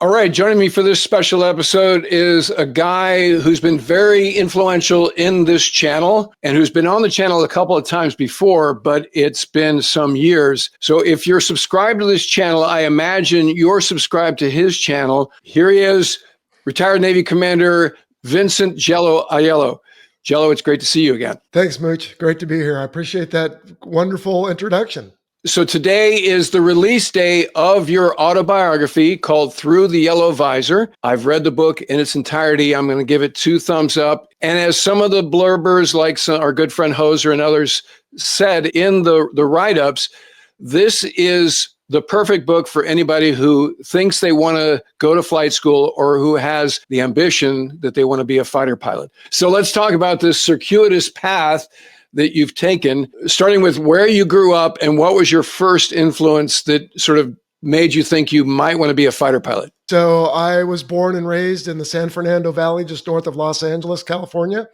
All right, joining me for this special episode is a guy who's been very influential in this channel and who's been on the channel a couple of times before, but it's been some years. So if you're subscribed to this channel, I imagine you're subscribed to his channel. Here he is, retired Navy Commander Vincent Jell-O Aiello. Jell-O, it's great to see you again. Thanks, Mooch. Great to be here. I appreciate that wonderful introduction. So today is the release day of your autobiography called Through the Yellow Visor. I've read the book in its entirety. I'm going to give it 2 thumbs up. And as some of the blurbers, like our good friend Hoser and others said in the write-ups, this is the perfect book for anybody who thinks they want to go to flight school or who has the ambition that they want to be a fighter pilot. So let's talk about this circuitous path that you've taken, starting with where you grew up and what was your first influence that sort of made you think you might want to be a fighter pilot? So I was born and raised in the San Fernando Valley, just north of Los Angeles, California.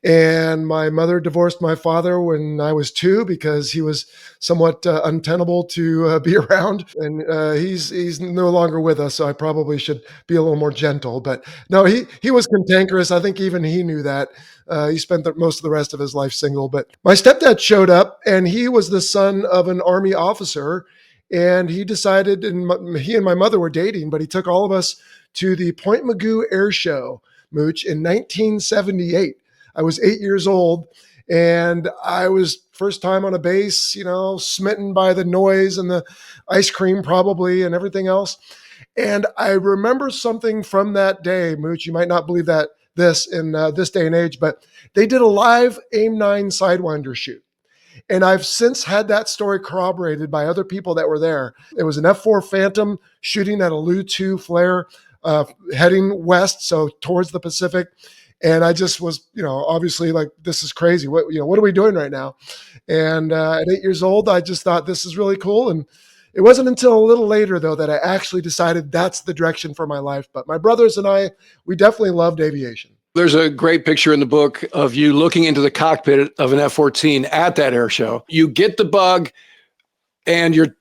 And my mother divorced my father when I was 2 because he was somewhat untenable to be around. And he's no longer with us, so I probably should be a little more gentle. But no, he was cantankerous. I think even he knew that. He spent most of the rest of his life single. But my stepdad showed up, and he was the son of an Army officer. And he decided, and he and my mother were dating, but he took all of us to the Point Mugu Air Show, Mooch, in 1978. I was 8 years old, and I was first time on a base, smitten by the noise and the ice cream probably and everything else. And I remember something from that day, Mooch. You might not believe that this in this day and age, but they did a live AIM-9 Sidewinder shoot. And I've since had that story corroborated by other people that were there. It was an F-4 Phantom shooting at a Lu-2 flare heading west, so towards the Pacific. And I just was, obviously like, this is crazy. What are we doing right now? And at 8 years old, I just thought this is really cool. And it wasn't until a little later, though, that I actually decided that's the direction for my life. But my brothers and I, we definitely loved aviation. There's a great picture in the book of you looking into the cockpit of an F-14 at that air show. You get the bug, and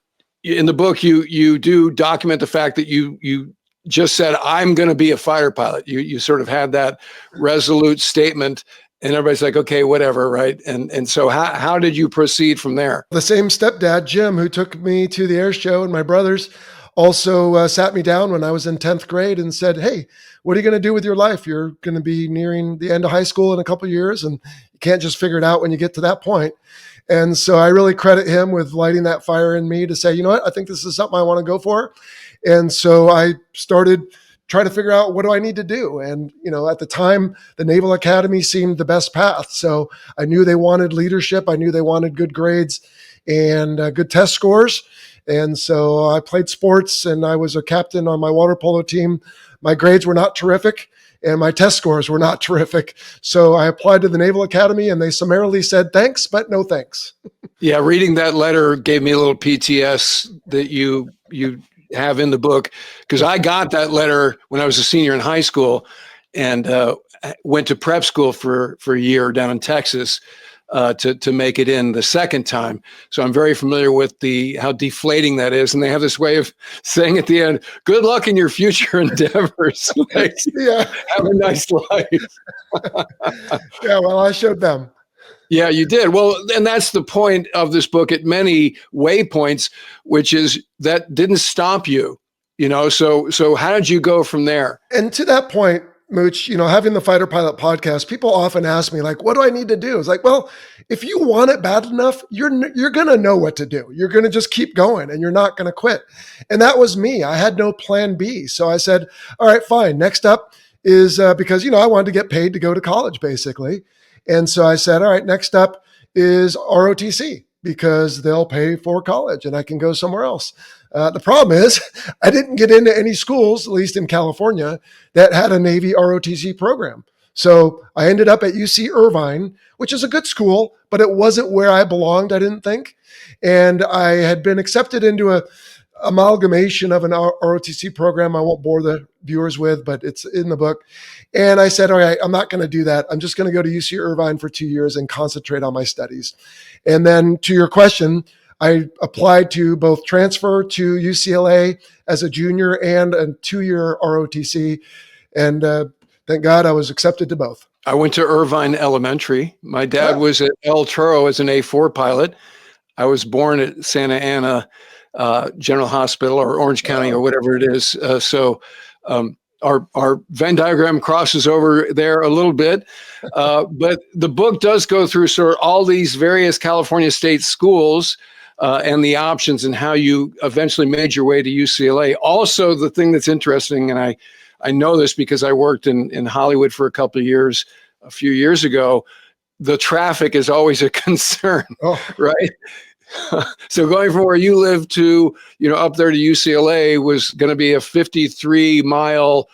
in the book, you do document the fact that you just said, I'm going to be a fighter pilot. You sort of had that resolute statement, and everybody's like, okay, whatever, right? And so how did you proceed from there? The same stepdad, Jim, who took me to the air show, and my brothers also sat me down when I was in 10th grade and said, hey, what are you going to do with your life? You're going to be nearing the end of high school in a couple of years, and you can't just figure it out when you get to that point. And so I really credit him with lighting that fire in me to say, you know what, I think this is something I want to go for. And so I started trying to figure out, what do I need to do? And, at the time, the Naval Academy seemed the best path. So I knew they wanted leadership. I knew they wanted good grades and good test scores. And so I played sports, and I was a captain on my water polo team. My grades were not terrific, and my test scores were not terrific. So I applied to the Naval Academy, and they summarily said, thanks, but no thanks. Yeah, reading that letter gave me a little PTS that you have in the book, because I got that letter when I was a senior in high school, and went to prep school for a year down in Texas to make it in the second time. So I'm very familiar with how deflating that is. And they have this way of saying at the end, good luck in your future endeavors. Like, yeah. Have a nice life. Yeah, well, I showed them. Yeah, you did. Well, and that's the point of this book at many waypoints, which is that didn't stop you, so how did you go from there? And to that point, Mooch, having the Fighter Pilot podcast, people often ask me, like, what do I need to do? It's like, well, if you want it bad enough, you're going to know what to do. You're going to just keep going, and you're not going to quit. And that was me. I had no plan B. So I said, all right, fine. Next up is because, I wanted to get paid to go to college, basically. And so I said, all right, next up is ROTC, because they'll pay for college and I can go somewhere else. The problem is I didn't get into any schools, at least in California, that had a Navy ROTC program. So I ended up at UC Irvine, which is a good school, but it wasn't where I belonged, I didn't think. And I had been accepted into a amalgamation of an ROTC program I won't bore the viewers with, but it's in the book. And I said, all right, I'm not going to do that. I'm just going to go to UC Irvine for 2 years and concentrate on my studies. And then to your question, I applied to both transfer to UCLA as a junior and a 2-year ROTC. And thank God I was accepted to both. I went to Irvine Elementary. My dad Oh, was at El Toro as an A4 pilot. I was born at Santa Ana General Hospital or Orange County or whatever it is. So our Venn diagram crosses over there a little bit. But the book does go through sort of all these various California state schools and the options and how you eventually made your way to UCLA. Also, the thing that's interesting, and I know this because I worked in Hollywood for a couple of years, a few years ago, the traffic is always a concern, right? So going from where you live to, up there to UCLA was going to be a 53-mile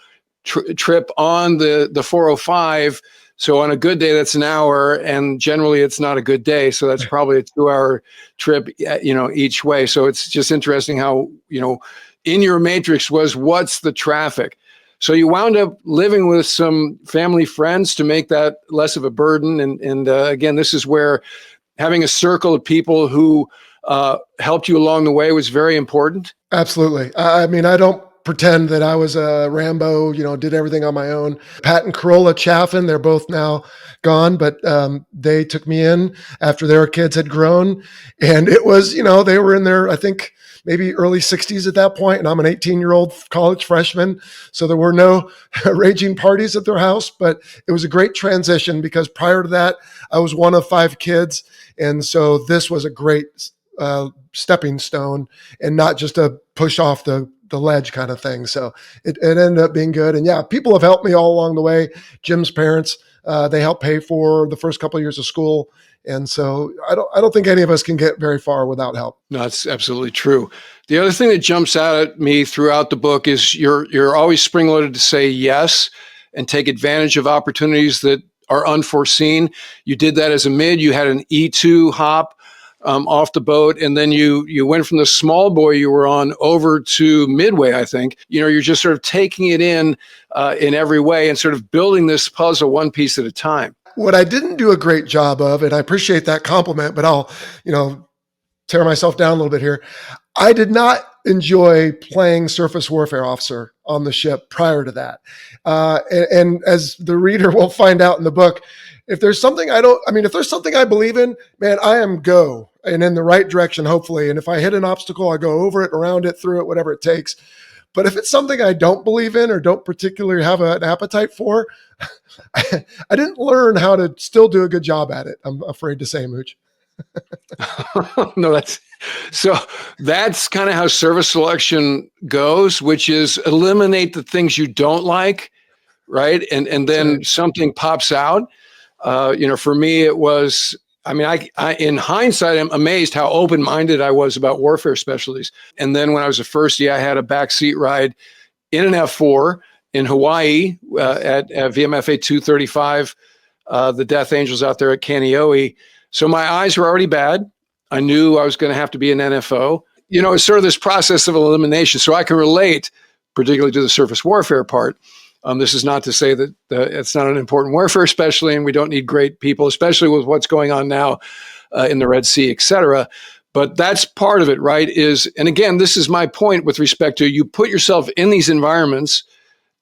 trip on the 405. So on a good day, that's an hour, and generally it's not a good day. So that's probably a 2-hour trip, each way. So it's just interesting how, in your matrix was what's the traffic. So you wound up living with some family friends to make that less of a burden. And again, this is where having a circle of people who helped you along the way was very important. absolutely. I mean, I don't pretend that I was a Rambo, did everything on my own. Pat and Corolla Chaffin, they're both now gone, but they took me in after their kids had grown. And it was, they were in their, I think, maybe early 60s at that point, and I'm an 18-year-old college freshman. So there were no raging parties at their house, but it was a great transition because prior to that, I was one of 5 kids. And so this was a great stepping stone and not just a push off the ledge kind of thing. So it ended up being good. And yeah, people have helped me all along the way. Jim's parents, they helped pay for the first couple of years of school. And so I don't think any of us can get very far without help. No, that's absolutely true. The other thing that jumps out at me throughout the book is you're always spring-loaded to say yes and take advantage of opportunities that are unforeseen. You did that as a mid. You had an E2 hop off the boat, and then you went from the small boy you were on over to midway, I think. You're just sort of taking it in every way and sort of building this puzzle one piece at a time. What I didn't do a great job of, and I appreciate that compliment, but I'll, tear myself down a little bit here. I did not enjoy playing surface warfare officer on the ship prior to that. And as the reader will find out in the book, if there's something if there's something I believe in, man, I am go and in the right direction, hopefully. And if I hit an obstacle, I go over it, around it, through it, whatever it takes. But if it's something I don't believe in or don't particularly have an appetite for, I didn't learn how to still do a good job at it, I'm afraid to say, Mooch. No, that's kind of how service selection goes, which is eliminate the things you don't like, right? And then something pops out. For me, it was, I in hindsight, I'm amazed how open-minded I was about warfare specialties. And then when I was a firstie, I had a backseat ride in an F4 in Hawaii at VMFA 235, the Death Angels out there at Kaneohe. So my eyes were already bad. I knew I was going to have to be an NFO. It's sort of this process of elimination. So I can relate, particularly to the surface warfare part. This is not to say that it's not an important warfare, especially, and we don't need great people, especially with what's going on now in the Red Sea, et cetera. But that's part of it, right? And again, this is my point with respect to you put yourself in these environments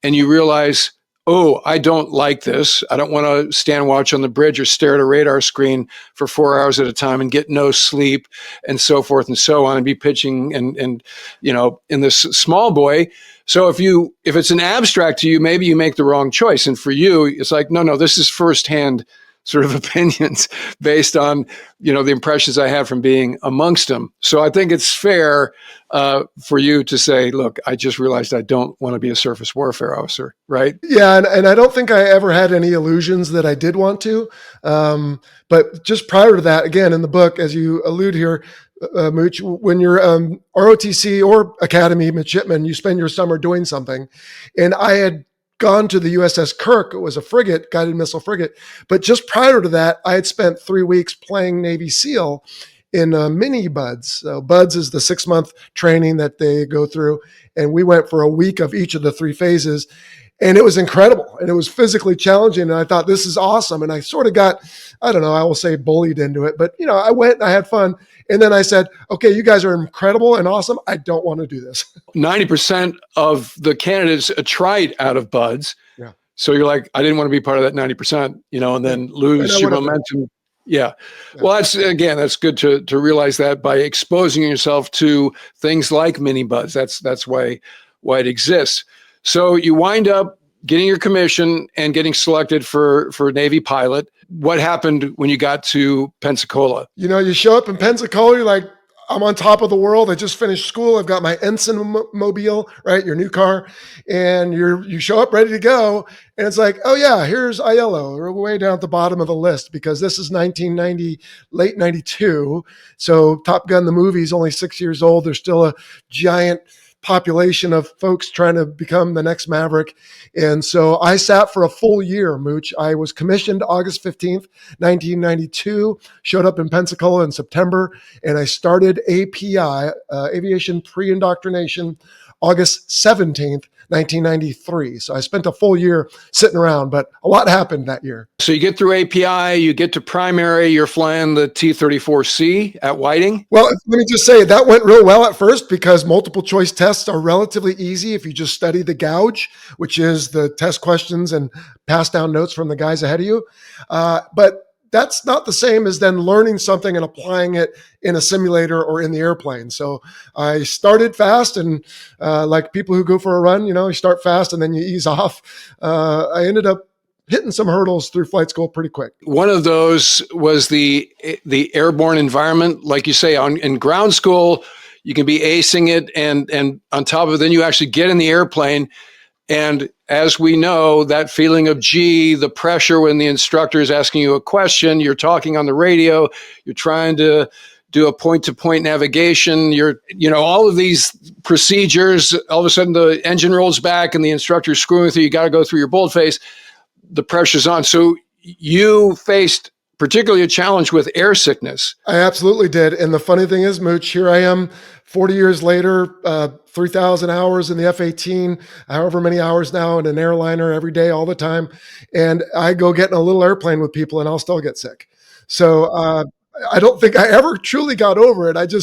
and you realize, oh, I don't like this. I don't want to stand watch on the bridge or stare at a radar screen for 4 hours at a time and get no sleep and so forth and so on and be pitching and in this small boy. So if it's an abstract to you, maybe you make the wrong choice. And for you, it's like, no, this is firsthand sort of opinions based on, the impressions I have from being amongst them. So I think it's fair for you to say, look, I just realized I don't want to be a surface warfare officer, right? Yeah, and I don't think I ever had any illusions that I did want to. But just prior to that, again, in the book, as you allude here, Mooch, when you're ROTC or Academy midshipman, you spend your summer doing something. And I had gone to the USS Kirk. It was a frigate, guided missile frigate. But just prior to that, I had spent 3 weeks playing Navy SEAL. in mini buds. So buds is the 6-month training that they go through. And we went for a week of each of the 3 phases. And it was incredible. And it was physically challenging. And I thought, this is awesome. And I sort of got, I don't know, I will say bullied into it. But, I went and I had fun. And then I said, okay, you guys are incredible and awesome. I don't want to do this. 90% of the candidates tried out of buds. Yeah. So you're like, I didn't want to be part of that 90%, and then lose your momentum. Yeah. Well, that's good to realize that by exposing yourself to things like mini buds. That's why it exists. So you wind up getting your commission and getting selected for Navy pilot. What happened when you got to Pensacola? You show up in Pensacola, you're like, I'm on top of the world. I just finished school. I've got my Ensign mobile, right? Your new car. And you show up ready to go. And it's like, oh yeah, here's Aiello. We're way down at the bottom of the list because this is 1990, late 92. So Top Gun, the movie, is only 6 years old. There's still a giant population of folks trying to become the next Maverick. And so I sat for a full year, Mooch. I was commissioned August 15th, 1992, showed up in Pensacola in September, and I started API, Aviation Pre-Indoctrination, August 17th, 1993. So I spent a full year sitting around, but a lot happened that year. So you get through API, you get to primary, you're flying the T-34C at Whiting. Well, let me just say that went real well at first because multiple choice tests are relatively easy if you just study the gouge, which is the test questions and pass down notes from the guys ahead of you. But that's not the same as then learning something and applying it in a simulator or in the airplane. So I started fast, and like people who go for a run, you start fast and then you ease off. I ended up hitting some hurdles through flight school pretty quick. One of those was the airborne environment. Like you say, in ground school, you can be acing it, and on top of it, then you actually get in the airplane. And as we know, that feeling of the pressure when the instructor is asking you a question, you're talking on the radio, you're trying to do a point-to-point navigation, all of these procedures, all of a sudden the engine rolls back and the instructor's screwing with you, you got to go through your boldface, the pressure's on. So you faced particularly a challenge with air sickness. I absolutely did. And the funny thing is, Mooch, here I am 40 years later, 3,000 hours in the F-18, however many hours now in an airliner every day, all the time. And I go get in a little airplane with people and I'll still get sick. So I don't think I ever truly got over it.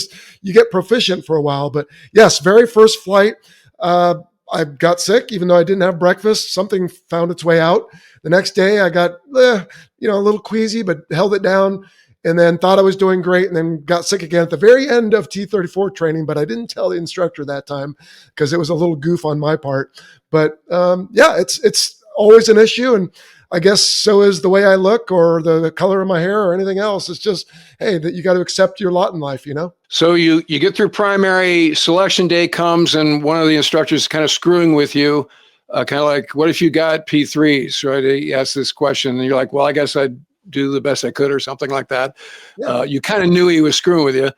You get proficient for a while. But yes, very first flight, I got sick, even though I didn't have breakfast. Something found its way out. The next day I got, a little queasy, but held it down and then thought I was doing great and then got sick again at the very end of T-34 training. But I didn't tell the instructor that time because it was a little goof on my part. But it's always an issue. And I guess so is the way I look or the color of my hair or anything else. It's just, hey, that you got to accept your lot in life, So you get through primary, selection day comes, and one of the instructors is kind of screwing with you, kind of like, what if you got P3s, right? He asks this question, and you're like, well, I guess I'd do the best I could or something like that. Yeah. You kind of knew he was screwing with you.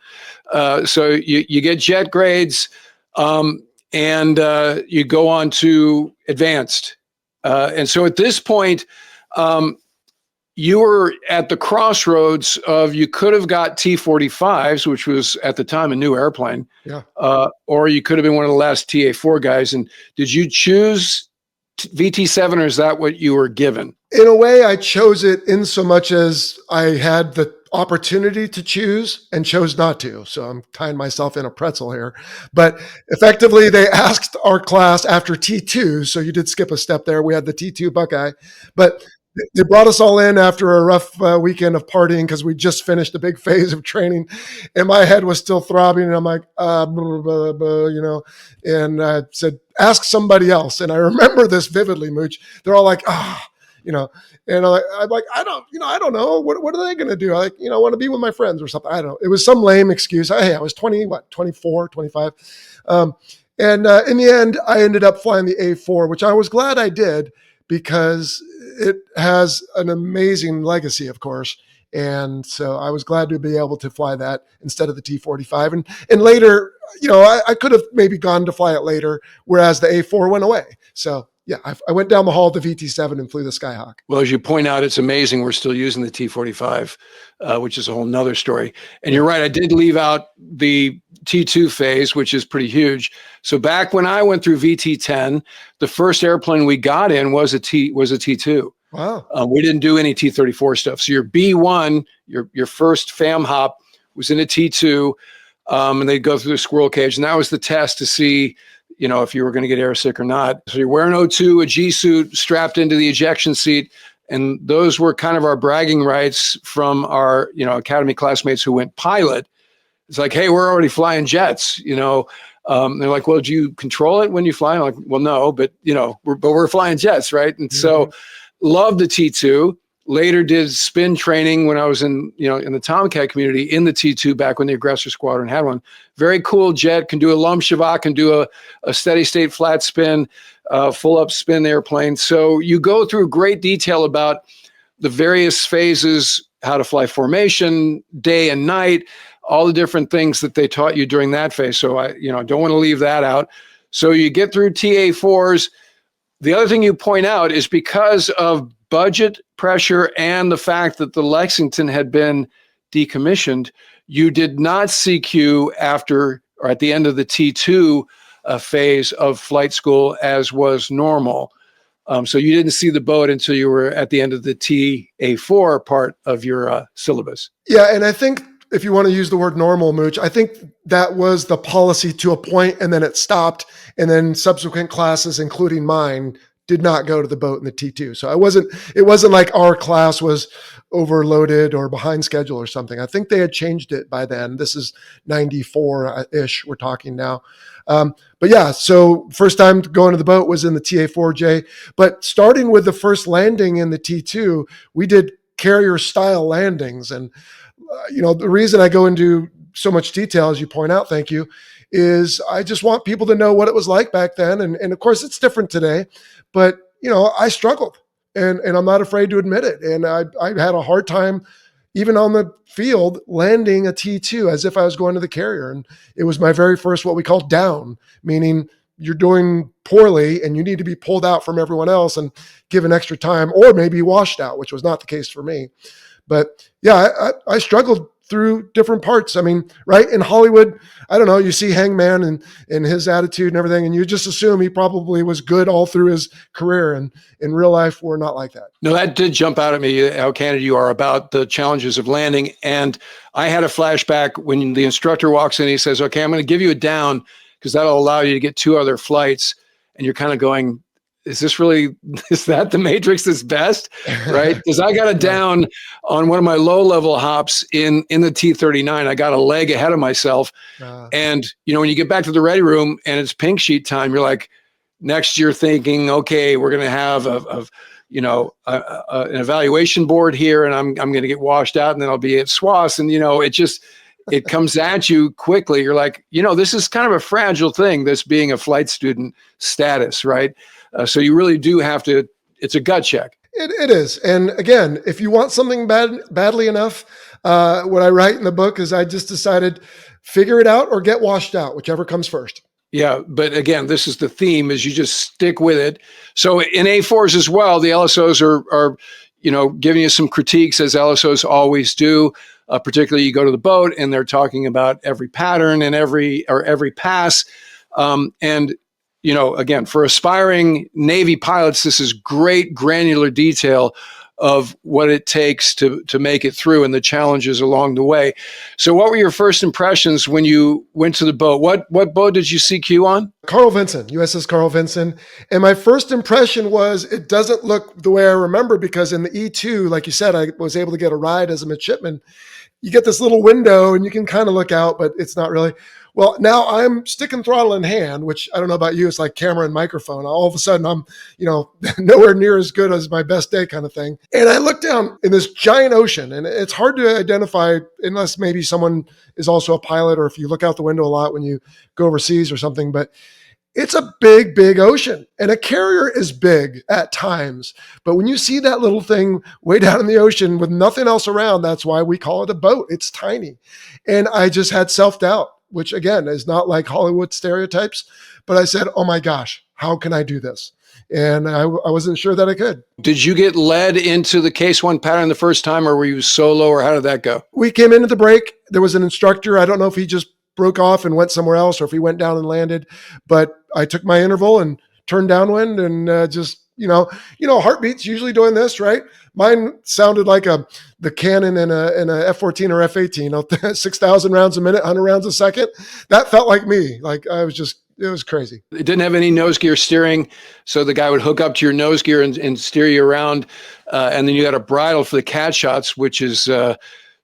So you get jet grades, and you go on to advanced. And so at this point, you were at the crossroads of you could have got T-45s, which was at the time a new airplane, or you could have been one of the last TA-4 guys. And did you choose VT-7, or is that what you were given? In a way, I chose it in so much as I had the opportunity to choose and chose not to. So I'm tying myself in a pretzel here. But effectively, they asked our class after T2. So you did skip a step there. We had the T2 Buckeye. But they brought us all in after a rough weekend of partying because we just finished a big phase of training. And my head was still throbbing. And I'm like, blah, blah, blah, and I said, ask somebody else. And I remember this vividly, Mooch. They're all like, and I'm like, I don't know. What are they going to do? I want to be with my friends or something. I don't know. It was some lame excuse. Hey, I was 24, 25. And in the end, I ended up flying the A4, which I was glad I did because it has an amazing legacy, of course. And so I was glad to be able to fly that instead of the T-45. And later, I could have maybe gone to fly it later, whereas the A4 went away. So yeah, I went down the hall to VT7 and flew the Skyhawk. Well, as you point out, it's amazing we're still using the T-45, which is a whole nother story. And you're right, I did leave out the T2 phase, which is pretty huge. So back when I went through VT10, the first airplane we got in was a T2. Wow. We didn't do any T-34 stuff. So your B1, your first FAM hop was in a T2, and they'd go through the squirrel cage. And that was the test to see, if you were going to get airsick or not. So you're wearing O2, a G suit strapped into the ejection seat. And those were kind of our bragging rights from our, Academy classmates who went pilot. It's like, hey, we're already flying jets, they're like, well, do you control it when you fly? I'm like, well, no, but we're flying jets. Right. And so loved the T2. Later did spin training when I was in the Tomcat community in the T2 back when the aggressor squadron had one. Very cool jet, can do a lump shavak, can do a steady state flat spin, full up spin airplane. So you go through great detail about the various phases, how to fly formation, day and night, all the different things that they taught you during that phase. So I don't want to leave that out. So you get through TA4s. The other thing you point out is because of budget pressure and the fact that the Lexington had been decommissioned, you did not CQ after or at the end of the T2 phase of flight school as was normal. So you didn't see the boat until you were at the end of the TA4 part of your syllabus. Yeah, and I think if you want to use the word normal, Mooch, I think that was the policy to a point, and then it stopped, and then subsequent classes, including mine, did not go to the boat in the T2. So it wasn't like our class was overloaded or behind schedule or something. I think they had changed it by then. This is 94-ish we're talking now. But yeah, so first time going to the boat was in the TA4J. But starting with the first landing in the T2, we did carrier style landings. And, the reason I go into so much detail, as you point out, thank you, is I just want people to know what it was like back then. And of course, it's different today. But, I struggled and I'm not afraid to admit it. And I had a hard time, even on the field, landing a T2 as if I was going to the carrier. And it was my very first, what we call down, meaning you're doing poorly and you need to be pulled out from everyone else and given extra time, or maybe washed out, which was not the case for me. But yeah, I struggled through different parts. I mean, right in Hollywood, I don't know, you see Hangman and his attitude and everything, and you just assume he probably was good all through his career. And in real life, we're not like that. No, that did jump out at me, how candid you are about the challenges of landing. And I had a flashback when the instructor walks in, he says, okay, I'm going to give you a down because that'll allow you to get 2 other flights. And you're kind of going, is that the Matrix's best, right? Because I got a down on one of my low-level hops in the T-39. I got a leg ahead of myself. And, when you get back to the ready room and it's pink sheet time, you're like, next you're thinking, okay, we're going to have an evaluation board here and I'm going to get washed out and then I'll be at SWAS. And, it comes at you quickly. You're like, this is kind of a fragile thing, this being a flight student status, right? So you really do have to, it's a gut check. It is. And again, if you want something badly enough, what I write in the book is I just decided, figure it out or get washed out, whichever comes first. Yeah. But again, this is the theme, is you just stick with it. So in A4s as well, the LSOs are giving you some critiques, as LSOs always do. Particularly you go to the boat and they're talking about every pattern and every pass. And again, for aspiring Navy pilots, this is great granular detail of what it takes to make it through and the challenges along the way. So what were your first impressions when you went to the boat? What boat did you CQ on? Carroll Vincent, USS Carroll Vincent. And my first impression was it doesn't look the way I remember, because in the E2, like you said, I was able to get a ride as a midshipman. You get this little window and you can kind of look out, but it's not really. Well, now I'm sticking throttle in hand, which I don't know about you. It's like camera and microphone. All of a sudden I'm, nowhere near as good as my best day kind of thing. And I look down in this giant ocean, and it's hard to identify unless maybe someone is also a pilot, or if you look out the window a lot when you go overseas or something, but it's a big, big ocean, and a carrier is big at times. But when you see that little thing way down in the ocean with nothing else around, that's why we call it a boat. It's tiny. And I just had self-doubt, which again is not like Hollywood stereotypes, but I said, oh my gosh, how can I do this? And I wasn't sure that I could. Did you get led into the case one pattern the first time, or were you solo, or how did that go? We came into the break. There was an instructor. I don't know if he just broke off and went somewhere else or if he went down and landed, but I took my interval and turned downwind and just, heartbeats usually doing this, right? Mine sounded like the cannon in a F-14 or F-18, 6,000 rounds a minute, 100 rounds a second. That felt like me. Like it was crazy. It didn't have any nose gear steering, so the guy would hook up to your nose gear and steer you around, and then you got a bridle for the cat shots, which is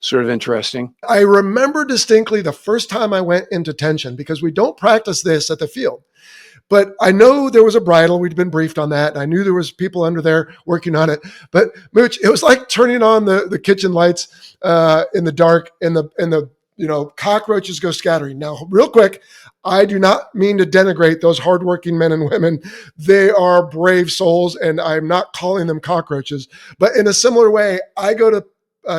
sort of interesting. I remember distinctly the first time I went into tension, because we don't practice this at the field. But I know there was a bridle. We'd been briefed on that. And I knew there was people under there working on it. But Mooch, it was like turning on the kitchen lights in the dark, and the cockroaches go scattering. Now, real quick, I do not mean to denigrate those hardworking men and women. They are brave souls, and I'm not calling them cockroaches. But in a similar way, I go to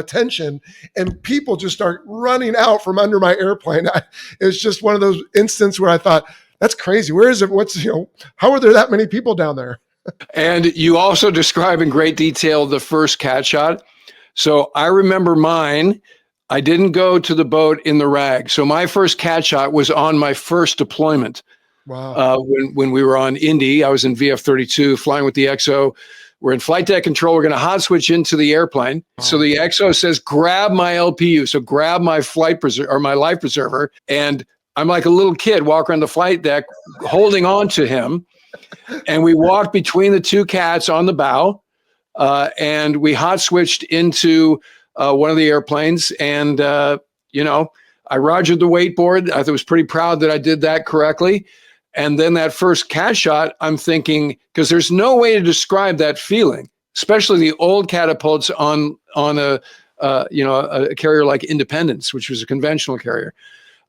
tension, and people just start running out from under my airplane. It was just one of those instances where I thought, that's crazy. Where is it? How are there that many people down there? And you also describe in great detail the first cat shot. So I remember mine. I didn't go to the boat in the RAG. So my first cat shot was on my first deployment. Wow. When we were on Indy, I was in VF-32 flying with the XO. We're in flight deck control. We're going to hot switch into the airplane. Oh. So the XO says, grab my LPU. So grab my my life preserver. And I'm like a little kid walking around the flight deck, holding on to him. And we walked between the two cats on the bow. And we hot switched into one of the airplanes. And, I rogered the wakeboard. I was pretty proud that I did that correctly. And then that first cat shot, I'm thinking, because there's no way to describe that feeling, especially the old catapults on a carrier like Independence, which was a conventional carrier.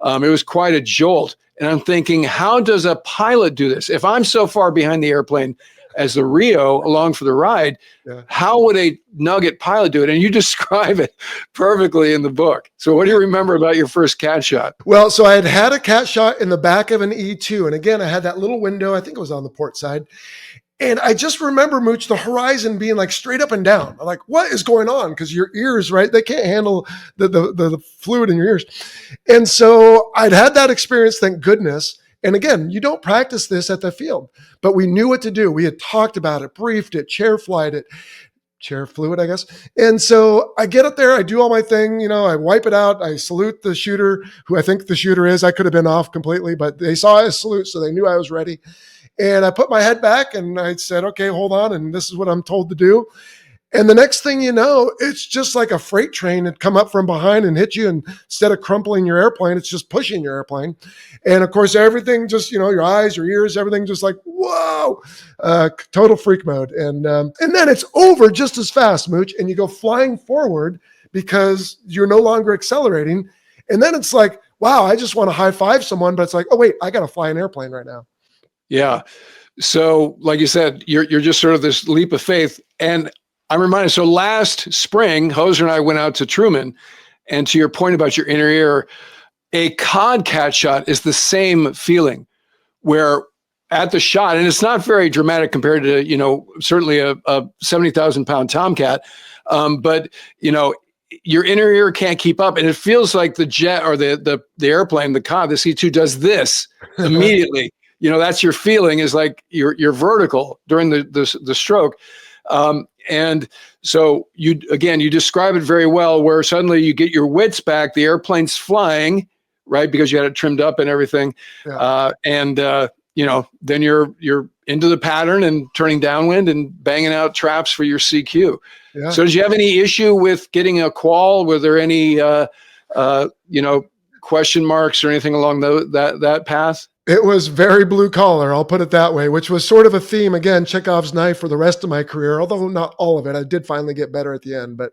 It was quite a jolt. And I'm thinking, how does a pilot do this? If I'm so far behind the airplane as the Rio along for the ride, how would a nugget pilot do it? And you describe it perfectly in the book. So what do you remember about your first cat shot? Well, so I had a cat shot in the back of an E2. And again, I had that little window. I think it was on the port side. And I just remember, Mooch, the horizon being like straight up and down. I'm like, what is going on? Because your ears, right? They can't handle the fluid in your ears. And so I'd had that experience, thank goodness. And again, you don't practice this at the field, but we knew what to do. We had talked about it, briefed it, chair fluid, I guess. And so I get up there, I do all my thing, I wipe it out. I salute the shooter, who I think the shooter is. I could have been off completely, but they saw I salute, so they knew I was ready. And I put my head back and I said, okay, hold on. And this is what I'm told to do. And the next thing you know, it's just like a freight train had come up from behind and hit you. And instead of crumpling your airplane, it's just pushing your airplane. And of course, everything just, your eyes, your ears, everything just like, whoa, total freak mode. And then it's over just as fast, Mooch. And you go flying forward because you're no longer accelerating. And then it's like, wow, I just want to high five someone. But it's like, oh, wait, I got to fly an airplane right now. Yeah. So like you said, you're just sort of this leap of faith. And I'm reminded, so last spring, Hoser and I went out to Truman, and to your point about your inner ear, a cod cat shot is the same feeling, where at the shot, and it's not very dramatic compared to, certainly a 70,000 pound Tomcat, but, your inner ear can't keep up, and it feels like the jet or the airplane, the cod, the C2 does this immediately. That's your feeling, is like you're vertical during the stroke. And so you describe it very well, where suddenly you get your wits back, the airplane's flying, right? Because you had it trimmed up and everything. Yeah. Then you're into the pattern and turning downwind and banging out traps for your CQ. Yeah. So did you have any issue with getting a qual? Were there any, question marks or anything along that path? It was very blue collar, I'll put it that way, which was sort of a theme, again, Chekhov's knife for the rest of my career, although not all of it. I did finally get better at the end. But,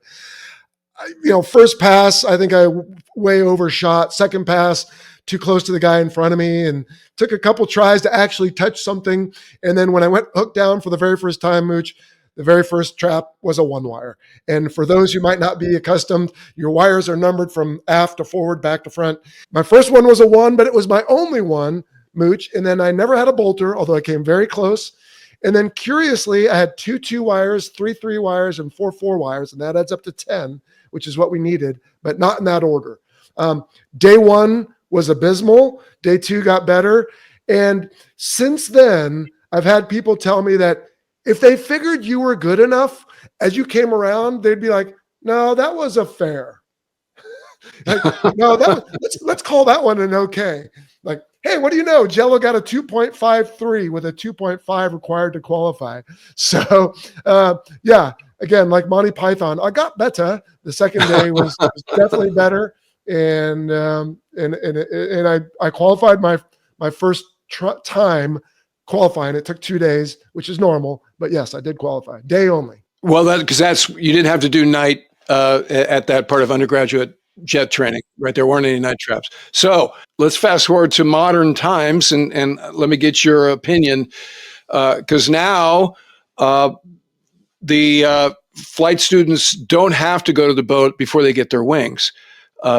first pass, I think I way overshot. Second pass, too close to the guy in front of me, and took a couple tries to actually touch something. And then when I went hooked down for the very first time, Mooch, the very first trap was a one wire. And for those who might not be accustomed, your wires are numbered from aft to forward, back to front. My first one was a one, but it was my only one. Mooch. And then I never had a bolter, although I came very close. And then curiously, I had 2 wires, 3 wires, and 4 wires, and that adds up to 10, which is what we needed, but not in that order. Day 1 was abysmal. Day 2 got better. And since then, I've had people tell me that if they figured you were good enough, as you came around, they'd be like, no, that was a fair. Like, no, let's call that one an okay. Like, hey, what do you know? Jell-O got a 2.53 with a 2.5 required to qualify. So, yeah, again, like Monty Python, I got better. The second day was definitely better, and I qualified my first time qualifying. It took 2 days, which is normal, but yes, I did qualify. Day only. Well, because you didn't have to do night at that part of undergraduate jet training, right? There weren't any night traps. So let's fast forward to modern times, and let me get your opinion, because now the flight students don't have to go to the boat before they get their wings.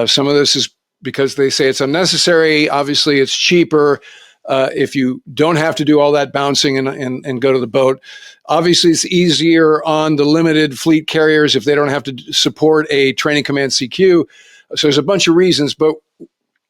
Some of this is because they say it's unnecessary. Obviously, it's cheaper if you don't have to do all that bouncing and go to the boat. Obviously, it's easier on the limited fleet carriers if they don't have to support a training command CQ. So there's a bunch of reasons. But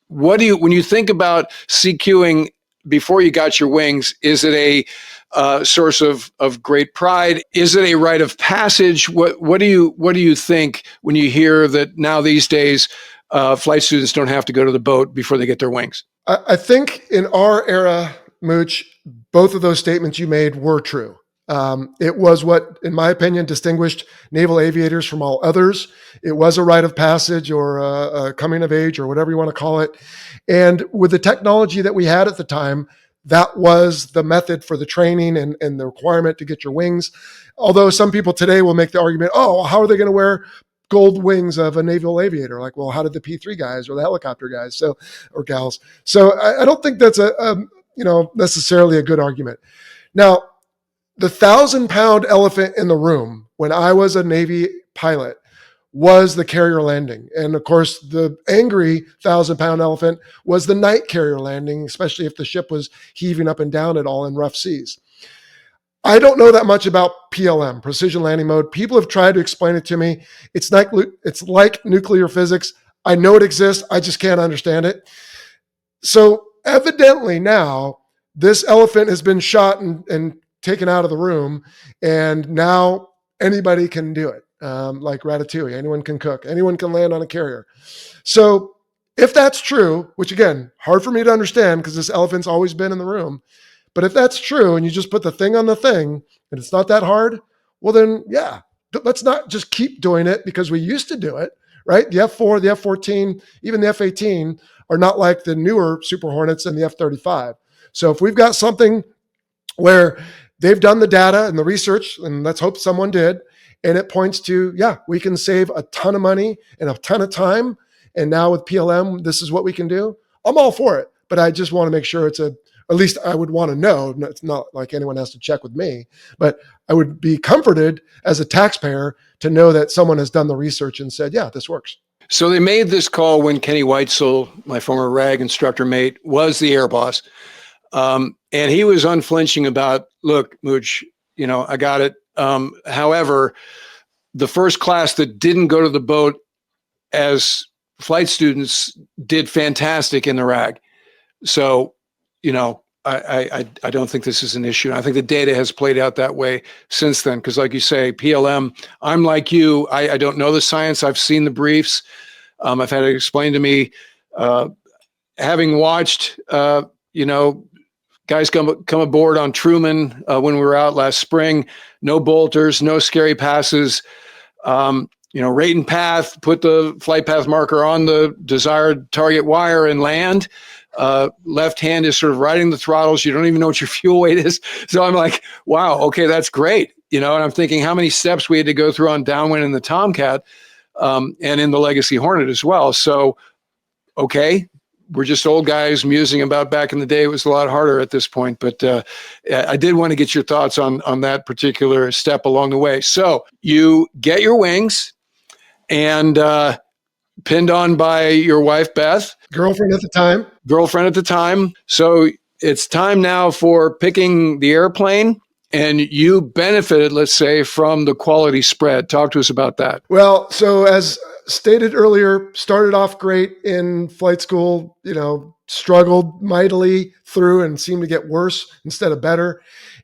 when you think about CQing before you got your wings, is it a source of great pride? Is it a rite of passage? What do you think when you hear that now these days flight students don't have to go to the boat before they get their wings? I think in our era, Mooch, both of those statements you made were true. It was what, in my opinion, distinguished naval aviators from all others. It was a rite of passage or a coming of age or whatever you want to call it. And with the technology that we had at the time, that was the method for the training and the requirement to get your wings. Although some people today will make the argument, oh, how are they going to wear gold wings of a naval aviator? Like, well, how did the P3 guys or the helicopter guys or gals? So I don't think that's necessarily a good argument. Now, the 1,000-pound elephant in the room when I was a Navy pilot was the carrier landing. And of course, the angry 1,000-pound elephant was the night carrier landing, especially if the ship was heaving up and down at all in rough seas. I don't know that much about PLM, precision landing mode. People have tried to explain it to me. It's like nuclear physics. I know it exists. I just can't understand it. So evidently now this elephant has been shot and taken out of the room, and now anybody can do it. Like Ratatouille, anyone can cook, anyone can land on a carrier. So if that's true, which again, hard for me to understand because this elephant's always been in the room, but if that's true and you just put the thing on the thing and it's not that hard, well then, yeah, let's not just keep doing it because we used to do it, right? The F4, the F14, even the F18 are not like the newer Super Hornets and the F35. So if we've got something where they've done the data and the research, and let's hope someone did, and it points to, yeah, we can save a ton of money and a ton of time. And now with PLM, this is what we can do. I'm all for it, but I just want to make sure at least I would want to know. It's not like anyone has to check with me, but I would be comforted as a taxpayer to know that someone has done the research and said, yeah, this works. So they made this call when Kenny Weitzel, my former RAG instructor mate, was the air boss. And he was unflinching about, look, Mooch, I got it. However, the first class that didn't go to the boat as flight students did fantastic in the RAG. So, I don't think this is an issue. I think the data has played out that way since then. Because like you say, PLM, I'm like you. I don't know the science. I've seen the briefs. I've had it explained to me. Having watched, guys come aboard on Truman when we were out last spring. No bolters, no scary passes. Rate and path, put the flight path marker on the desired target wire and land. Left hand is sort of riding the throttles. You don't even know what your fuel weight is. So I'm like, wow, okay, that's great. And I'm thinking how many steps we had to go through on downwind in the Tomcat and in the Legacy Hornet as well. So, okay, we're just old guys musing about back in the day. It was a lot harder at this point, but I did want to get your thoughts on that particular step along the way. So you get your wings and pinned on by your wife, Beth. Girlfriend at the time. So it's time now for picking the airplane. And you benefited, let's say, from the quality spread. Talk to us about that. Well, so as stated earlier, started off great in flight school, struggled mightily through and seemed to get worse instead of better.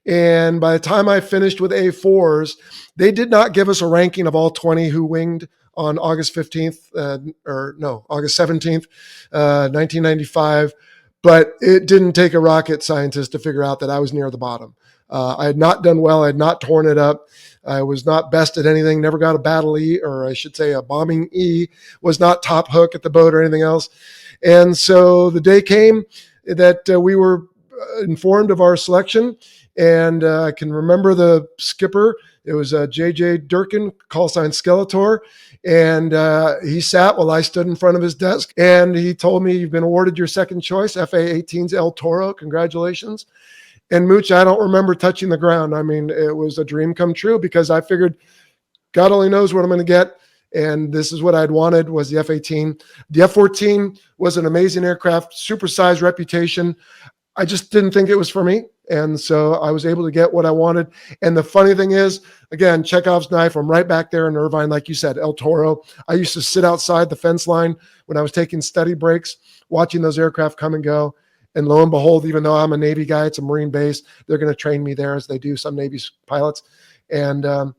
And by the time I finished with A4s, they did not give us a ranking of all 20 who winged on August 15th, August 17th, 1995. But it didn't take a rocket scientist to figure out that I was near the bottom. I had not done well. I had not torn it up. I was not best at anything, never got a battle E, or I should say a bombing E, was not top hook at the boat or anything else. And so the day came that we were informed of our selection. And I can remember the skipper. It was J.J. Durkin, call sign Skeletor. And he sat while I stood in front of his desk. And he told me, "You've been awarded your second choice, FA-18's El Toro. Congratulations." And Mooch, I don't remember touching the ground. I mean, it was a dream come true because I figured God only knows what I'm going to get. And this is what I'd wanted was the F-18. The F-14 was an amazing aircraft, supersized reputation. I just didn't think it was for me. And so I was able to get what I wanted. And the funny thing is, again, Chekhov's knife, I'm right back there in Irvine, like you said, El Toro. I used to sit outside the fence line when I was taking study breaks, watching those aircraft come and go. And lo and behold, even though I'm a Navy guy, it's a Marine base, they're going to train me there as they do some Navy pilots. And it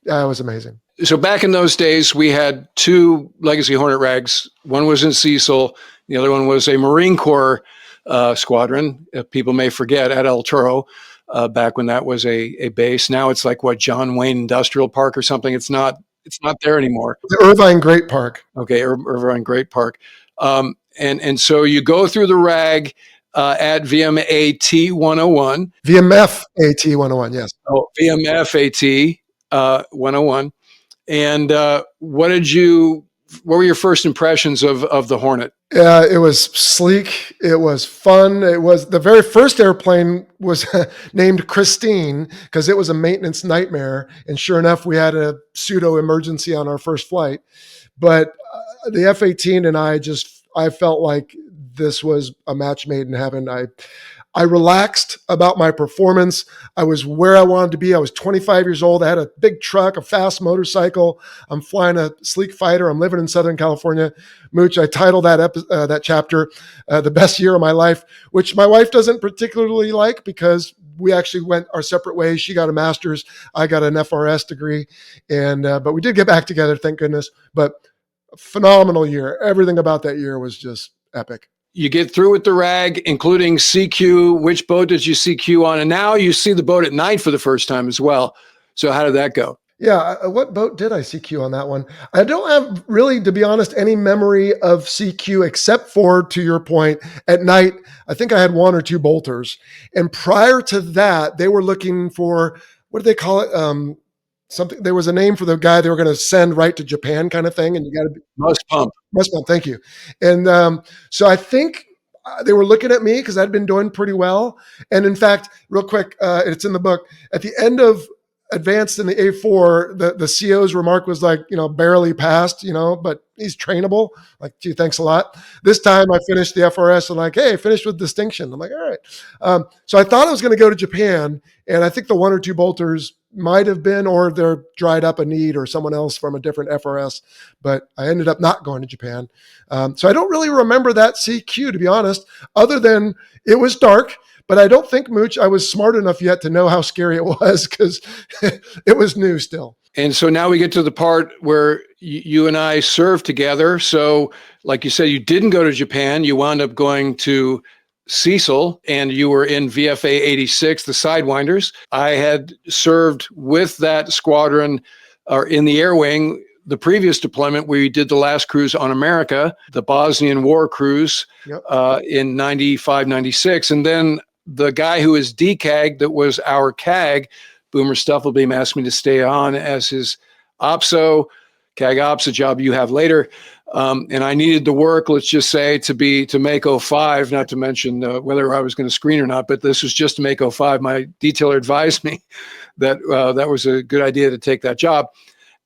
was amazing. So back in those days, we had two Legacy Hornet rags. One was in Cecil. The other one was a Marine Corps squadron. People may forget at El Toro back when that was a base. Now it's like John Wayne Industrial Park or something. It's not there anymore. The Irvine Great Park. Okay, Irvine Great Park. And so you go through the rag at VMAT 101. VMF AT 101, yes. Oh, VMF AT 101. And what were your first impressions of the Hornet? It was sleek. It was fun. It was the very first airplane was named Christine because it was a maintenance nightmare. And sure enough, we had a pseudo emergency on our first flight. But the F-18 and I felt like this was a match made in heaven. I relaxed about my performance. I was where I wanted to be. I was 25 years old. I had a big truck, a fast motorcycle. I'm flying a sleek fighter. I'm living in Southern California. Mooch, I titled that chapter, The Best Year of My Life, which my wife doesn't particularly like because we actually went our separate ways. She got a master's. I got an FRS degree. But we did get back together, thank goodness. But phenomenal year. Everything about that year was just epic. You get through with the rag, including CQ. Which boat did you CQ on? And now you see the boat at night for the first time as well. So how did that go? Yeah, what boat did I CQ on that one? I don't have really, to be honest, any memory of CQ except for, to your point, at night, I think I had one or two bolters. And prior to that, they were looking for, what do they call it? Something. There was a name for the guy they were going to send right to Japan kind of thing. And you got to be Must pump. Thank you. And so I think they were looking at me because I'd been doing pretty well. And in fact, real quick, it's in the book. At the end of advanced in the A4, the CO's remark was like, barely passed, but he's trainable. Like, gee, thanks a lot. This time I finished the FRS and like, hey, finished with distinction. I'm like, all right. So I thought I was going to go to Japan. And I think the one or two bolters might have been, or they're dried up a need or someone else from a different FRS, but I ended up not going to Japan. So I don't really remember that CQ, to be honest, other than it was dark, but I don't think, Mooch, I was smart enough yet to know how scary it was because it was new still. And so now we get to the part where you and I served together. So like you said, you didn't go to Japan. You wound up going to Cecil, and you were in VFA 86, the Sidewinders. I had served with that squadron or in the air wing the previous deployment. We did the last cruise on America, the Bosnian War cruise. Yep. In 95, 96. And then the guy who is DCAG, that was our CAG, Boomer Stufflebeam, asked me to stay on as his OPSO, CAG Ops, a job you have later. And I needed the work, let's just say, to make 05, not to mention whether I was going to screen or not, but this was just to make 05. My detailer advised me that that was a good idea to take that job.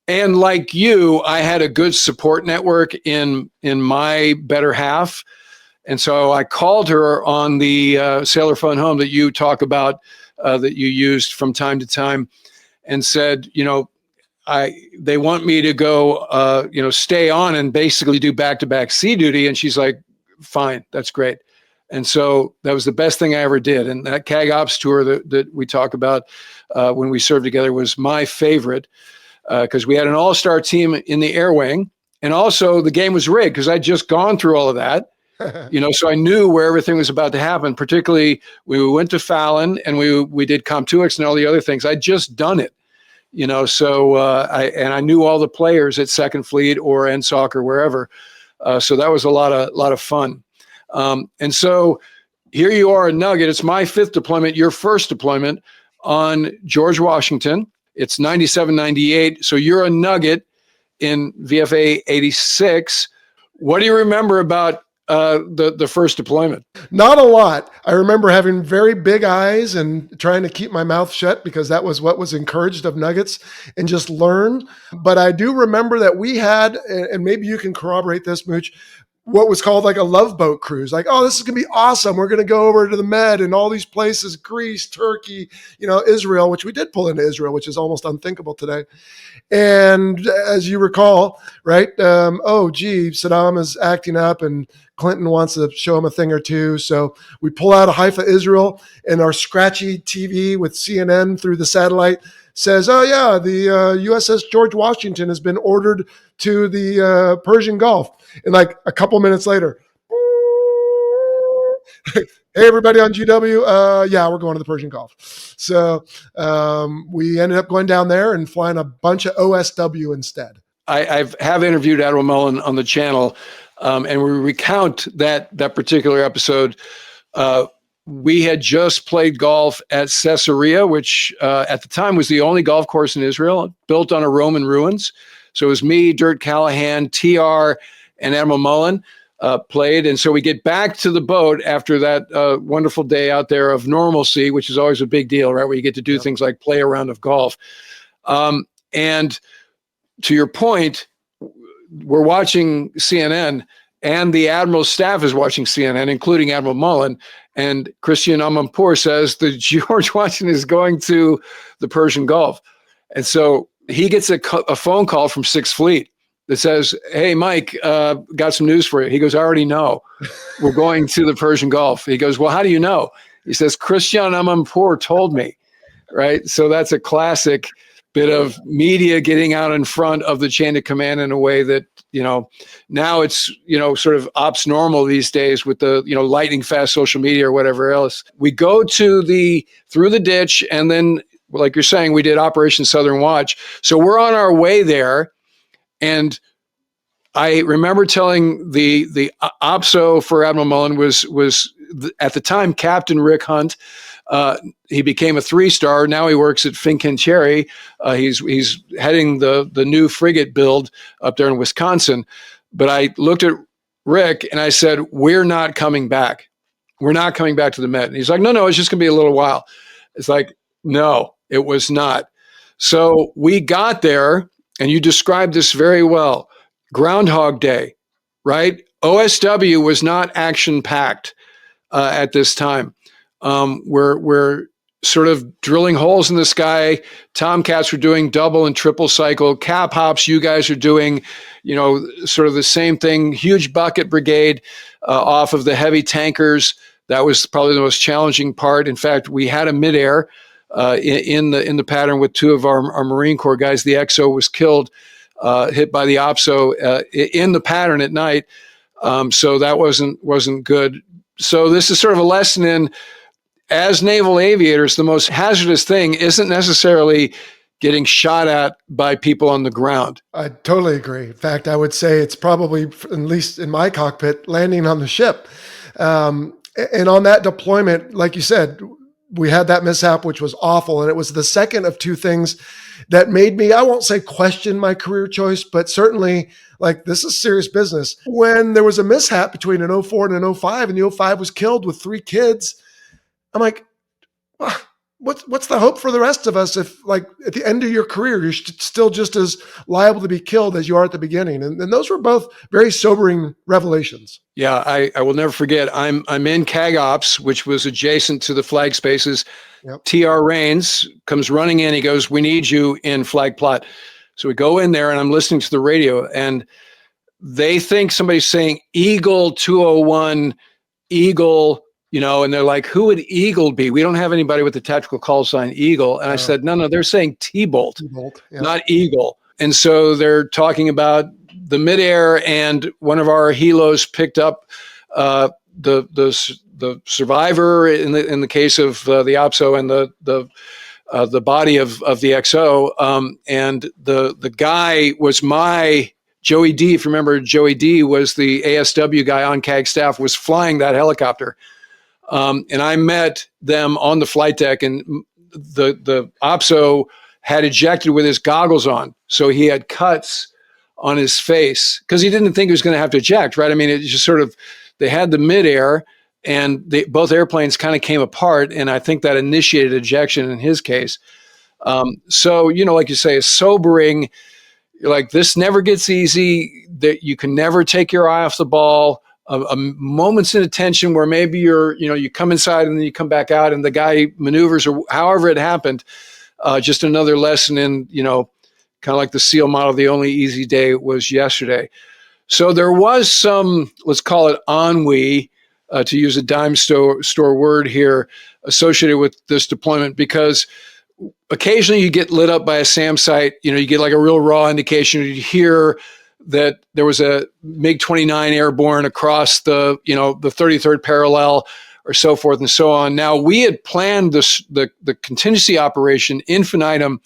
And like you, I had a good support network in my better half. And so I called her on the sailor phone home that you talk about, that you used from time to time, and said, they want me to go, stay on and basically do back-to-back sea duty. And she's like, fine, that's great. And so that was the best thing I ever did. And that CAG Ops tour that we talk about when we served together was my favorite, because we had an all-star team in the air wing. And also the game was rigged because I'd just gone through all of that. So I knew where everything was about to happen, particularly when we went to Fallon and we did COM2X and all the other things. I'd just done it, so I knew all the players at Second Fleet or NSOC or wherever. So that was a lot of fun. And so here you are at Nugget. It's my 5th deployment, your first deployment on George Washington. It's 97, 98. So you're a Nugget in VFA 86. What do you remember about the first deployment? Not a lot. I remember having very big eyes and trying to keep my mouth shut because that was what was encouraged of Nuggets, and just learn. But I do remember that we had, and maybe you can corroborate this, Mooch, what was called like a love boat cruise. Like, oh, this is going to be awesome. We're going to go over to the Med and all these places, Greece, Turkey, Israel, which we did pull into Israel, which is almost unthinkable today. And as you recall, right, Saddam is acting up and Clinton wants to show him a thing or two. So we pull out of Haifa, Israel, and our scratchy TV with CNN through the satellite says, oh, yeah, the USS George Washington has been ordered to the Persian Gulf. And like a couple minutes later, hey, everybody on GW, yeah, we're going to the Persian Gulf. So we ended up going down there and flying a bunch of OSW instead. I have interviewed Admiral Mullen on the channel, and we recount that particular episode. We had just played golf at Caesarea, which at the time was the only golf course in Israel, built on a Roman ruins. So it was me, Dirt Callahan, TR, and Admiral Mullen played. And so we get back to the boat after that wonderful day out there of normalcy, which is always a big deal, right? Where you get to do things like play a round of golf. And to your point, we're watching CNN, and the Admiral's staff is watching CNN, including Admiral Mullen. And Christian Amanpour says that George Washington is going to the Persian Gulf. And so he gets a phone call from Sixth Fleet that says, hey, Mike, got some news for you. He goes, I already know. We're going to the Persian Gulf. He goes, well, how do you know? He says, Christian Amanpour told me, right? So that's a classic bit of media getting out in front of the chain of command in a way that, now it's, sort of ops normal these days with the, lightning fast social media or whatever else. We go through the ditch, and then, like you're saying, we did Operation Southern Watch. So we're on our way there. And I remember telling the OPSO for Admiral Mullen was at the time Captain Rick Hunt. He became a 3-star. Now he works at Fincantieri. He's heading the new frigate build up there in Wisconsin. But I looked at Rick and I said, we're not coming back. We're not coming back to the Met. And he's like, no, it's just going to be a little while. It's like, no, it was not. So we got there, and you described this very well. Groundhog Day, right? OSW was not action-packed at this time. We're sort of drilling holes in the sky. Tomcats were doing double and triple cycle. Cap hops, you guys are doing, sort of the same thing. Huge bucket brigade off of the heavy tankers. That was probably the most challenging part. In fact, we had a midair in the pattern with 2 of our Marine Corps guys. The XO was killed, hit by the OPSO in the pattern at night. So that wasn't good. So this is sort of a lesson in, as naval aviators, the most hazardous thing isn't necessarily getting shot at by people on the ground. I totally agree. In fact, I would say it's probably, at least in my cockpit, landing on the ship. And on that deployment, like you said, we had that mishap, which was awful. And it was the second of 2 things that made me, I won't say question my career choice, but certainly like, this is serious business. When there was a mishap between an 04 and an 05, and the 05 was killed with 3 kids, I'm like, what's the hope for the rest of us if, like, at the end of your career, you're still just as liable to be killed as you are at the beginning? And those were both very sobering revelations. Yeah, I will never forget. I'm in CAG Ops, which was adjacent to the flag spaces. Yep. TR Rains comes running in. He goes, "We need you in flag plot." So we go in there, and I'm listening to the radio, and they think somebody's saying Eagle 201, Eagle, and they're like, "Who would Eagle be? We don't have anybody with the tactical call sign Eagle." And I said, no, they're saying T-Bolt, Yeah. not Eagle. And so they're talking about the midair, and one of our helos picked up the survivor in the case of the OPSO, and the body of the XO, and the guy was my Joey D. If you remember, Joey D. was the ASW guy on CAG staff, was flying that helicopter. And I met them on the flight deck, and the OPSO had ejected with his goggles on. So he had cuts on his face because he didn't think he was going to have to eject, right? I mean, it just sort of, they had the midair, and both airplanes kind of came apart, and I think that initiated ejection in his case. So, like you say, it's sobering. You're like, this never gets easy, that you can never take your eye off the ball. A moment's inattention where maybe you come inside and then you come back out and the guy maneuvers, or however it happened. Just another lesson in, kind of like the SEAL model, the only easy day was yesterday. So there was some, let's call it ennui, to use a dime store word here, associated with this deployment, because occasionally you get lit up by a SAM site. You get like a real raw indication. You hear that there was a MiG-29 airborne across the 33rd parallel, or so forth and so on. Now, we had planned the contingency operation infinitum,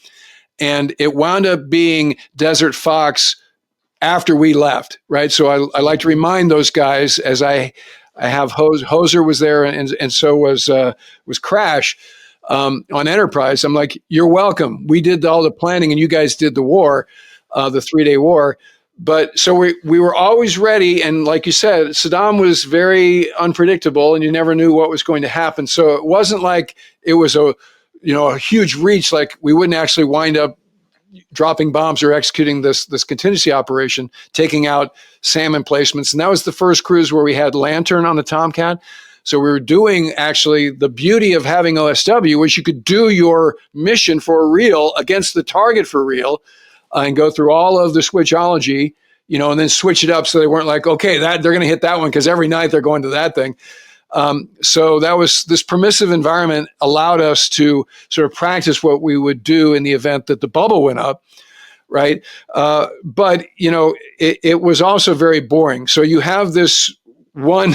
and it wound up being Desert Fox after we left, right? So I like to remind those guys, as I have Hoser was there, and so was Crash on Enterprise. I'm like, you're welcome. We did all the planning, and you guys did the war, the 3-day war. But so we were always ready, and like you said, Saddam was very unpredictable, and you never knew what was going to happen. So it wasn't like it was a huge reach, like we wouldn't actually wind up dropping bombs or executing this contingency operation, taking out SAM emplacements. And that was the first cruise where we had Lantern on the Tomcat. So we were doing, actually, the beauty of having OSW was you could do your mission for real against the target for real, and go through all of the switchology, and then switch it up so they weren't like, okay, they're going to hit that one because every night they're going to that thing. So that was, this permissive environment allowed us to sort of practice what we would do in the event that the bubble went up, right? But, it was also very boring. So you have this one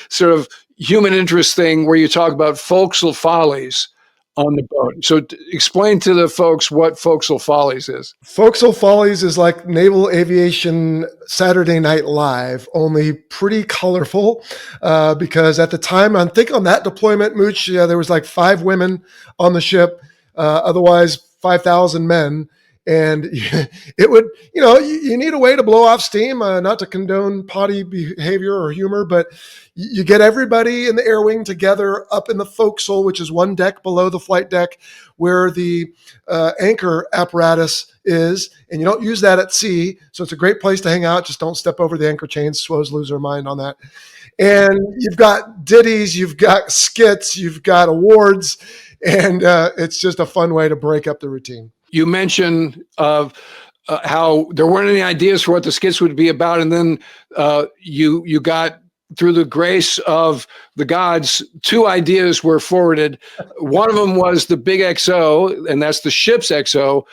sort of human interest thing where you talk about forecastle follies on the boat. So explain to the folks what forecastle follies is. Forecastle Follies is like Naval Aviation Saturday Night Live, only pretty colorful, because at the time, I think on that deployment, Mooch, there was like 5 women on the ship, otherwise 5,000 men. And it would, you need a way to blow off steam, not to condone potty behavior or humor, but you get everybody in the air wing together up in the forecastle, which is one deck below the flight deck where the anchor apparatus is. And you don't use that at sea. So it's a great place to hang out. Just don't step over the anchor chains. SWOs lose their mind on that. And you've got ditties, you've got skits, you've got awards, and it's just a fun way to break up the routine. You mentioned how there weren't any ideas for what the skits would be about, and then you got, through the grace of the gods, 2 ideas were forwarded. One of them was the big XO, and that's the ship's XO,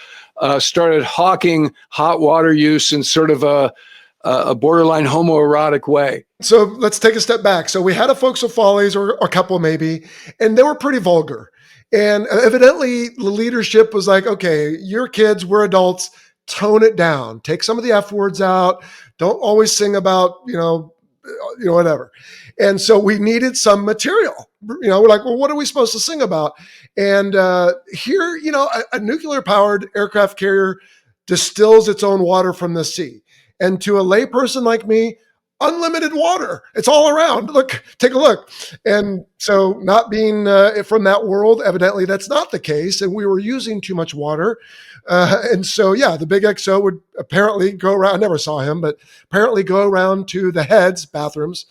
started hawking hot water use in sort of a borderline homoerotic way. So let's take a step back. So we had a Forecastle Follies, or a couple maybe, and they were pretty vulgar. And evidently the leadership was like, okay, you're kids, we're adults, tone it down. Take some of the F words out. Don't always sing about, whatever. And so we needed some material. We're like, well, what are we supposed to sing about? And here, a nuclear powered aircraft carrier distills its own water from the sea. And to a layperson like me, unlimited water. It's all around. Look, take a look. And so not being from that world, evidently that's not the case. And we were using too much water. And so, yeah, the big XO would apparently go around. I never saw him, but apparently go around to the heads, bathrooms,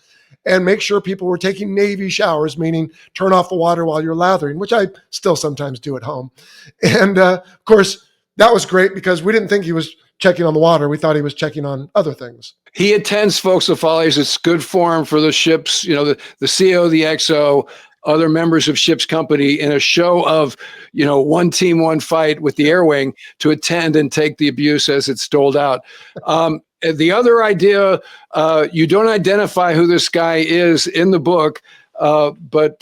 and make sure people were taking Navy showers, meaning turn off the water while you're lathering, which I still sometimes do at home. And of course, that was great because we didn't think he was checking on the water. We thought he was checking on other things. He attends Forecastle Follies. It's good form for the ships, the CO, the XO, other members of ship's company in a show of, one team, one fight with the air wing to attend and take the abuse as it's doled out. The other idea, you don't identify who this guy is in the book, but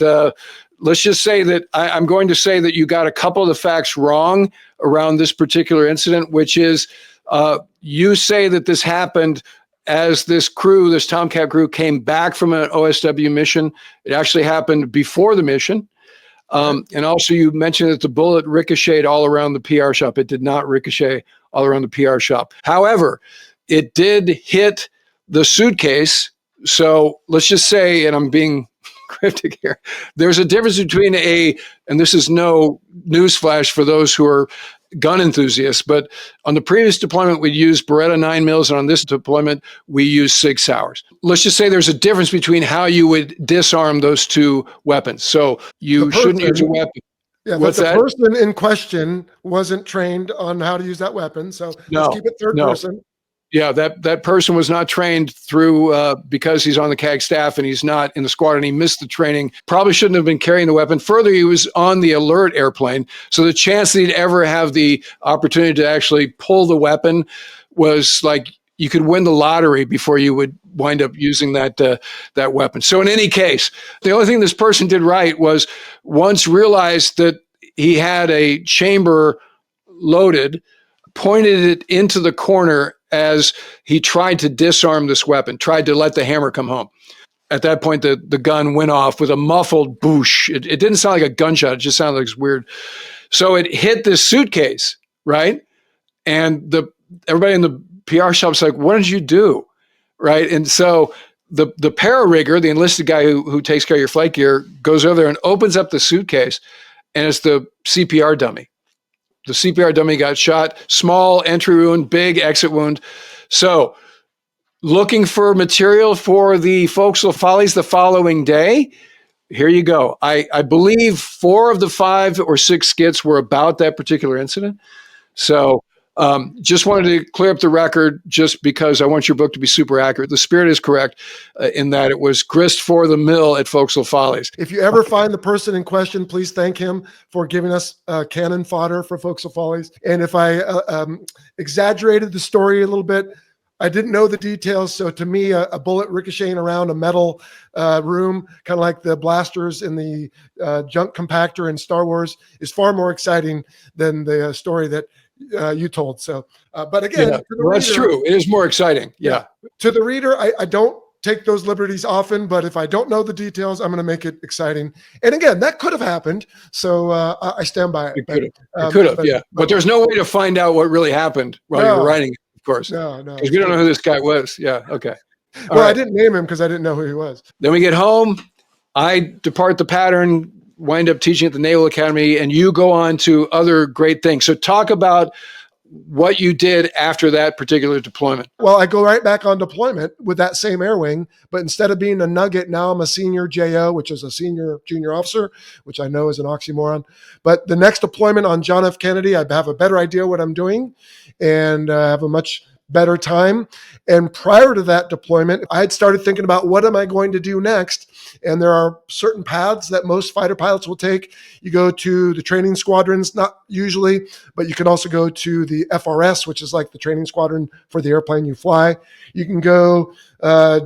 let's just say that I'm going to say that you got a couple of the facts wrong around this particular incident, which is you say that this happened as this Tomcat crew came back from an OSW mission. It actually happened before the mission. And also you mentioned that the bullet ricocheted all around the PR shop. It did not ricochet all around the PR shop. However, it did hit the suitcase. So let's just say, and I'm being cryptic here, there's a difference between and this is no newsflash for those who are gun enthusiasts, but on the previous deployment, we used Beretta 9mm, and on this deployment, we used Sig Sauers. Let's just say there's a difference between how you would disarm those two weapons. So you shouldn't use a weapon. Yeah, but the person in question wasn't trained on how to use that weapon. So let's keep it third person. Yeah, that person was not trained through because he's on the CAG staff and he's not in the squadron. He missed the training. Probably shouldn't have been carrying the weapon. Further, he was on the alert airplane. So the chance that he'd ever have the opportunity to actually pull the weapon was like you could win the lottery before you would wind up using that weapon. So in any case, the only thing this person did right was once realized that he had a chamber loaded, pointed it into the corner as he tried to disarm this weapon, tried to let the hammer come home. At that point, the gun went off with a muffled boosh. It didn't sound like a gunshot. It just sounded like weird. So it hit this suitcase, right? And everybody in the PR shop's like, what did you do? Right? And so the para-rigger, the enlisted guy who takes care of your flight gear, goes over there and opens up the suitcase, and it's the CPR dummy. The CPR dummy got shot, small entry wound, big exit wound. So looking for material for the Forecastle Follies the following day, here you go. I believe 4 of the 5 or 6 skits were about that particular incident. So just wanted to clear up the record just because I want your book to be super accurate. The spirit is correct in that it was grist for the mill at Forecastle Follies. If you ever find the person in question, please thank him for giving us cannon fodder for Forecastle Follies. And if I exaggerated the story a little bit, I didn't know the details. So to me, a bullet ricocheting around a metal room, kind of like the blasters in the junk compactor in Star Wars, is far more exciting than the story that you told. So, but again, that's true. It is more exciting. Yeah. To the reader, I don't take those liberties often, but if I don't know the details, I'm going to make it exciting. And again, that could have happened. So I stand by it. It could have, yeah. But there's no way to find out what really happened while you were writing it, of course. No. Because we don't know who this guy was. Yeah. Okay. Well, I didn't name him because I didn't know who he was. Then we get home. I depart the pattern, wind up teaching at the Naval Academy, and you go on to other great things. So talk about what you did after that particular deployment. Well, I go right back on deployment with that same air wing, but instead of being a nugget, now I'm a senior JO, which is a senior junior officer, which I know is an oxymoron. But the next deployment on John F. Kennedy, I have a better idea what I'm doing and have a much better time. And prior to that deployment, I had started thinking about what am I going to do next? And there are certain paths that most fighter pilots will take. You go to the training squadrons, not usually, but you can also go to the FRS, which is like the training squadron for the airplane you fly. You can go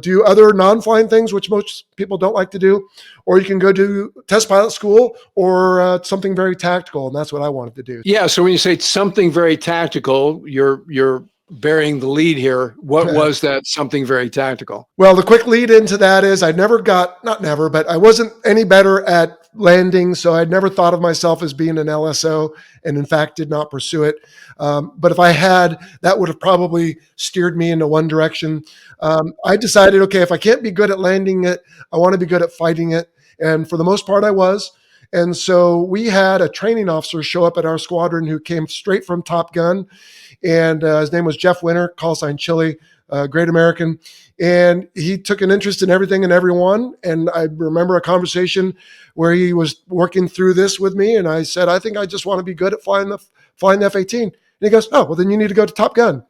do other non-flying things, which most people don't like to do, or you can go to test pilot school or something very tactical. And that's what I wanted to do. Yeah. So when you say something very tactical, you're bearing the lead here. What was that something very tactical? Well, the quick lead into that is I never got, not never, but I wasn't any better at landing, so I'd never thought of myself as being an LSO, and in fact did not pursue it. But if I had, that would have probably steered me into one direction. I decided, okay, if I can't be good at landing it, I want to be good at fighting it. And for the most part, I was. And so we had a training officer show up at our squadron who came straight from Top Gun. And his name was Jeff Winter, call sign Chili, great American. And he took an interest in everything and everyone. And I remember a conversation where he was working through this with me. And I said, I think I just want to be good at flying the F-18. And he goes, oh, well, then you need to go to Top Gun.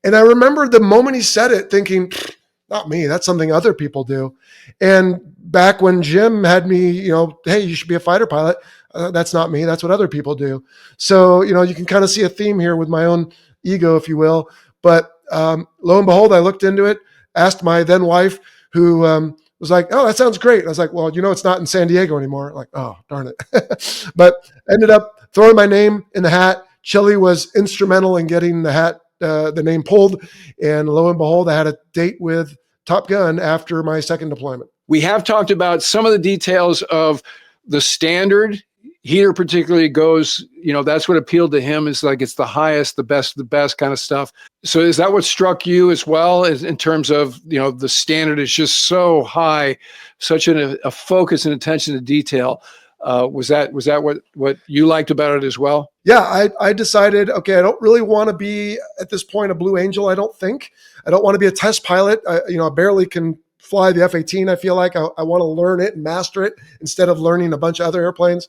And I remember the moment he said it thinking, not me, that's something other people do. And back when Jim had me, hey, you should be a fighter pilot. That's not me. That's what other people do. So, you can kind of see a theme here with my own ego, if you will. But lo and behold, I looked into it, asked my then wife, who was like, oh, that sounds great. I was like, well, it's not in San Diego anymore. Like, oh, darn it. But ended up throwing my name in the hat. Chili was instrumental in getting the hat, the name pulled. And lo and behold, I had a date with Top Gun after my second deployment. We have talked about some of the details of the standard. Heater particularly goes, that's what appealed to him, is like it's the highest, the best kind of stuff. So is that what struck you as well, as in terms of, the standard is just so high, such a focus and attention to detail? Was that what you liked about it as well? Yeah, I decided, okay, I don't really want to be at this point a Blue Angel. I don't think. I don't want to be a test pilot. I barely can fly the F-18. I feel like I want to learn it and master it instead of learning a bunch of other airplanes.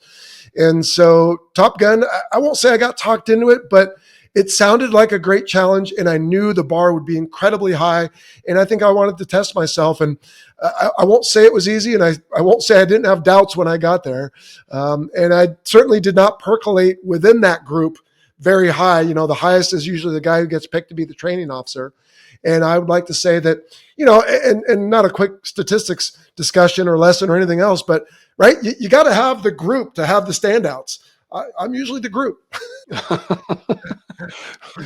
And so Top Gun, I won't say I got talked into it, but it sounded like a great challenge, and I knew the bar would be incredibly high. And I think I wanted to test myself. And I won't say it was easy, and I won't say I didn't have doubts when I got there. And I certainly did not percolate within that group very high. The highest is usually the guy who gets picked to be the training officer. And I would like to say that, and not a quick statistics discussion or lesson or anything else, but right, you got to have the group to have the standouts. I'm usually the group.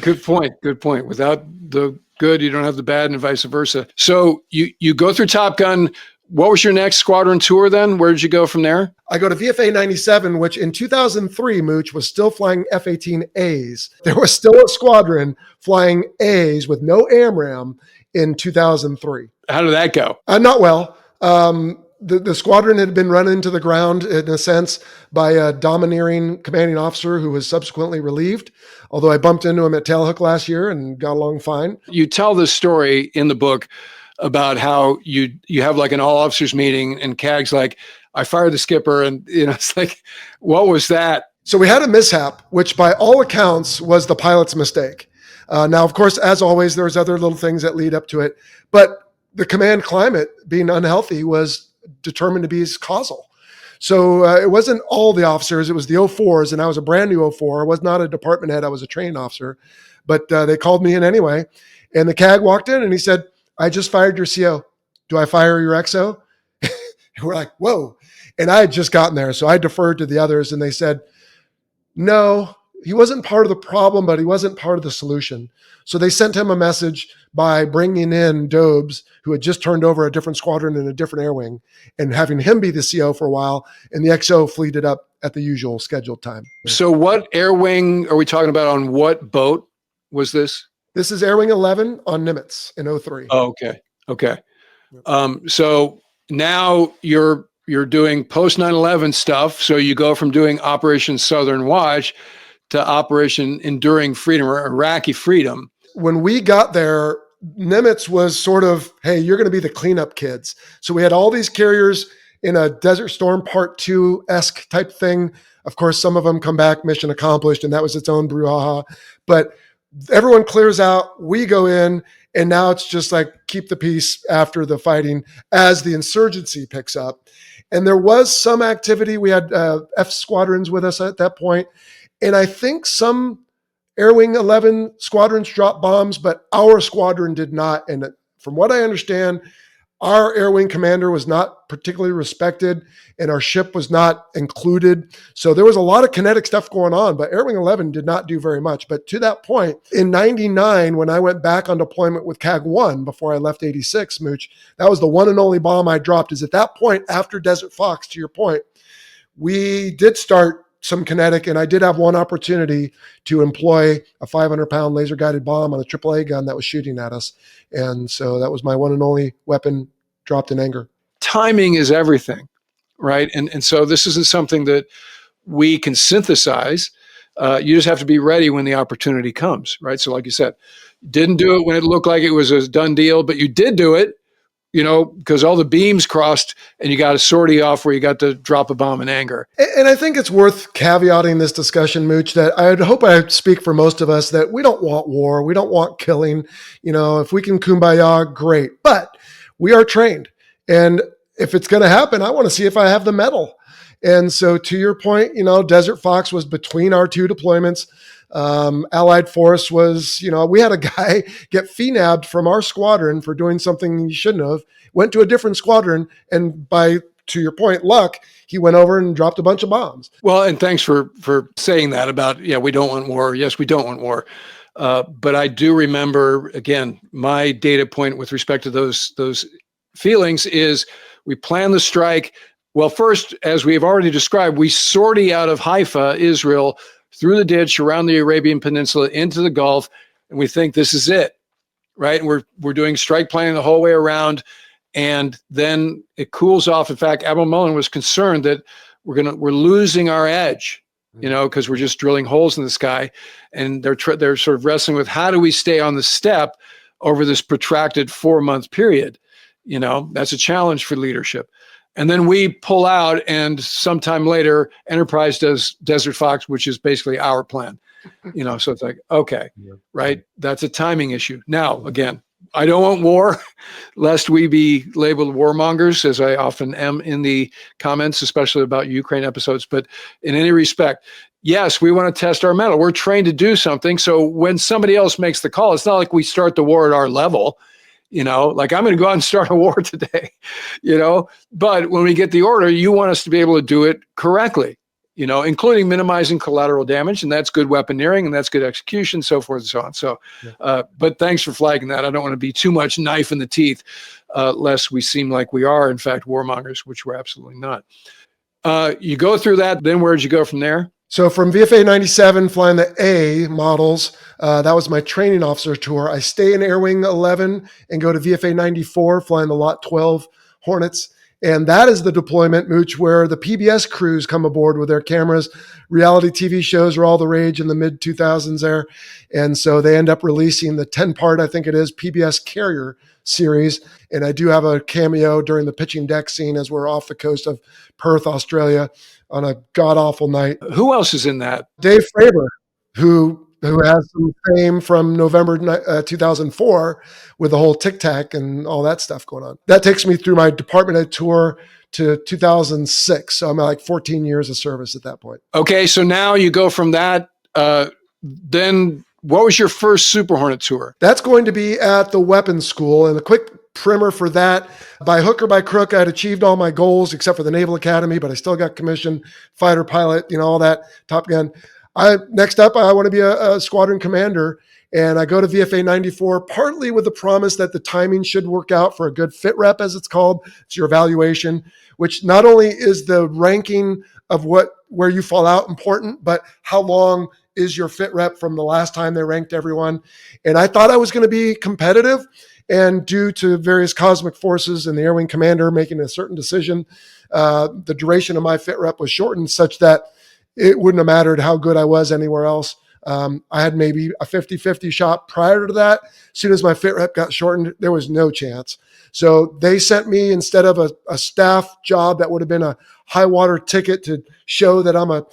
Good point. Without the good, you don't have the bad, and vice versa. So you go through Top Gun. What was your next squadron tour then? Where did you go from there? I go to VFA 97, which in 2003, Mooch, was still flying F-18As. There was still a squadron flying As with no AMRAAM in 2003. How did that go? Not well. The squadron had been run into the ground, in a sense, by a domineering commanding officer who was subsequently relieved, although I bumped into him at Tailhook last year and got along fine. You tell this story in the book about how you have like an all officers meeting, and CAG's like, I fired the skipper, and it's like, what was that? So we had a mishap, which by all accounts was the pilot's mistake. Now, of course, as always, there's other little things that lead up to it, but the command climate being unhealthy was determined to be causal. So it wasn't all the officers, it was the 04s, and I was a brand new 04. I was not a department head, I was a training officer, but they called me in anyway. And the CAG walked in and he said, I just fired your CO. Do I fire your XO? And we're like, whoa. And I had just gotten there, so I deferred to the others, and they said, no, he wasn't part of the problem, but he wasn't part of the solution. So they sent him a message by bringing in Dobes, who had just turned over a different squadron in a different air wing, and having him be the CO for a while, and the XO fleeted up at the usual scheduled time. So what air wing are we talking about? On what boat was this? This is Air Wing 11 on Nimitz in 03. Oh, okay. So now you're doing post 9/11 stuff. So you go from doing Operation Southern Watch to Operation Enduring Freedom, or Iraqi Freedom. When we got there, Nimitz was sort of, hey, you're going to be the cleanup kids. So we had all these carriers in a Desert Storm Part 2-esque type thing. Of course, some of them come back, mission accomplished, and that was its own brouhaha. But everyone clears out, we go in, and now it's just like keep the peace after the fighting as the insurgency picks up. And there was some activity. We had F squadrons with us at that point. And I think some Air Wing 11 squadrons dropped bombs, but our squadron did not. And from what I understand, our Air Wing commander was not particularly respected, and our ship was not included. So there was a lot of kinetic stuff going on, but Air Wing 11 did not do very much. But to that point, in 99, when I went back on deployment with CAG 1 before I left 86, Mooch, that was the one and only bomb I dropped. Is at that point, after Desert Fox, to your point, we did start some kinetic, and I did have one opportunity to employ a 500-pound laser-guided bomb on a AAA gun that was shooting at us. And so that was my one and only weapon dropped in anger. Timing is everything, right? And so this isn't something that we can synthesize. You just have to be ready when the opportunity comes, right? So like you said, didn't do it when it looked like it was a done deal, but you did do it, because all the beams crossed and you got a sortie off where you got to drop a bomb in anger. And I think it's worth caveating this discussion, Mooch, that I hope I speak for most of us, that we don't want war. We don't want killing. If we can kumbaya, great. But we are trained. And if it's going to happen, I want to see if I have the mettle. And so to your point, Desert Fox was between our two deployments. Allied Force was, we had a guy get FNAB'd from our squadron for doing something he shouldn't have, went to a different squadron, and to your point, luck, he went over and dropped a bunch of bombs. Well, and thanks for saying that about, we don't want war. Yes, we don't want war. But I do remember, again, my data point with respect to those feelings is we plan the strike. Well, first, as we've already described, we sortie out of Haifa, Israel, through the ditch around the Arabian Peninsula into the Gulf, and we think this is it, right? And we're doing strike planning the whole way around, and then it cools off. In fact, Admiral Mullen was concerned that we're losing our edge, because we're just drilling holes in the sky, and they're sort of wrestling with how do we stay on the step over this protracted 4-month period. That's a challenge for leadership. And then we pull out, and sometime later, Enterprise does Desert Fox, which is basically our plan. So it's like, okay, right? That's a timing issue. Now, again, I don't want war, lest we be labeled warmongers, as I often am in the comments, especially about Ukraine episodes. But in any respect, yes, we want to test our mettle. We're trained to do something. So when somebody else makes the call, it's not like we start the war at our level. Like I'm going to go out and start a war today, but when we get the order, you want us to be able to do it correctly, including minimizing collateral damage. And that's good weaponeering, and that's good execution, so forth and so on. So, but thanks for flagging that. I don't want to be too much knife in the teeth, lest we seem like we are, in fact, warmongers, which we're absolutely not. You go through that, then where'd you go from there? So from VFA 97, flying the A models, that was my training officer tour. I stay in Air Wing 11 and go to VFA 94, flying the Lot 12 Hornets. And that is the deployment, Mooch, where the PBS crews come aboard with their cameras. Reality TV shows were all the rage in the mid-2000s there. And so they end up releasing the 10-part, I think it is, PBS Carrier series. And I do have a cameo during the pitching deck scene as we're off the coast of Perth, Australia, on a god-awful night. Who else is in that? Dave Fravor, who has some fame from November 2004 with the whole Tic Tac and all that stuff going on. That takes me through my department head tour to 2006. So I'm at like 14 years of service at that point. Okay, so now you go from that. Then what was your first Super Hornet tour? That's going to be at the weapons school. And a quick primer for that, by hook or by crook, I'd achieved all my goals except for the Naval Academy, but I still got commissioned, fighter pilot, all that, Top Gun. Next up, I want to be a squadron commander, and I go to VFA 94 partly with the promise that the timing should work out for a good fit rep, as it's called. It's your evaluation, which not only is the ranking of where you fall out important, but how long is your fit rep from the last time they ranked everyone. And I thought I was going to be competitive, and due to various cosmic forces and the Air Wing commander making a certain decision, the duration of my fit rep was shortened such that it wouldn't have mattered how good I was anywhere else. I had maybe a 50-50 shot prior to that. As soon as my fit rep got shortened, there was no chance. So they sent me, instead of a staff job that would have been a high water ticket to show that I'm a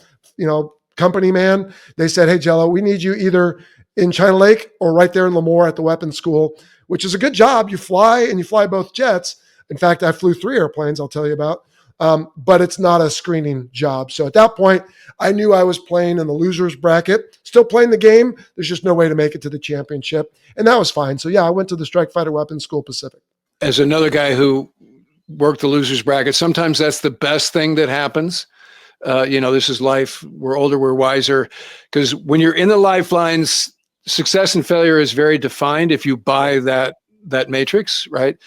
company man, they said, hey, Jell-O, we need you either in China Lake or right there in Lemoore at the weapons school, which is a good job. You fly both jets. In fact, I flew 3 airplanes, I'll tell you about. But it's not a screening job. So at that point, I knew I was playing in the losers bracket, still playing the game. There's just no way to make it to the championship. And that was fine. So yeah, I went to the Strike Fighter Weapons School Pacific. As another guy who worked the losers bracket, sometimes that's the best thing that happens. This is life. We're older, we're wiser. Because when you're in the lifelines, success and failure is very defined if you buy that matrix, right?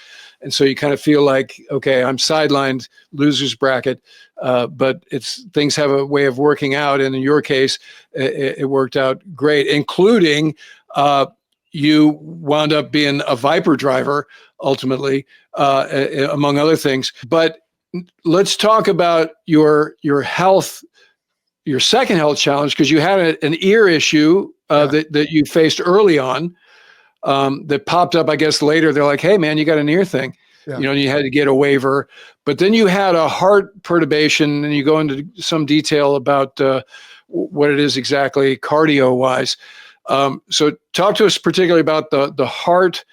And so you kind of feel like, okay, I'm sidelined, losers bracket. but things have a way of working out. And in your case, it worked out great, including you wound up being a Viper driver ultimately, among other things. But let's talk about your health, your second health challenge, because you had an ear issue that you faced early on that popped up, I guess, later. They're like, hey, man, you got an ear thing. Yeah. And you had to get a waiver. But then you had a heart perturbation, and you go into some detail about what it is exactly cardio-wise. So talk to us particularly about the heart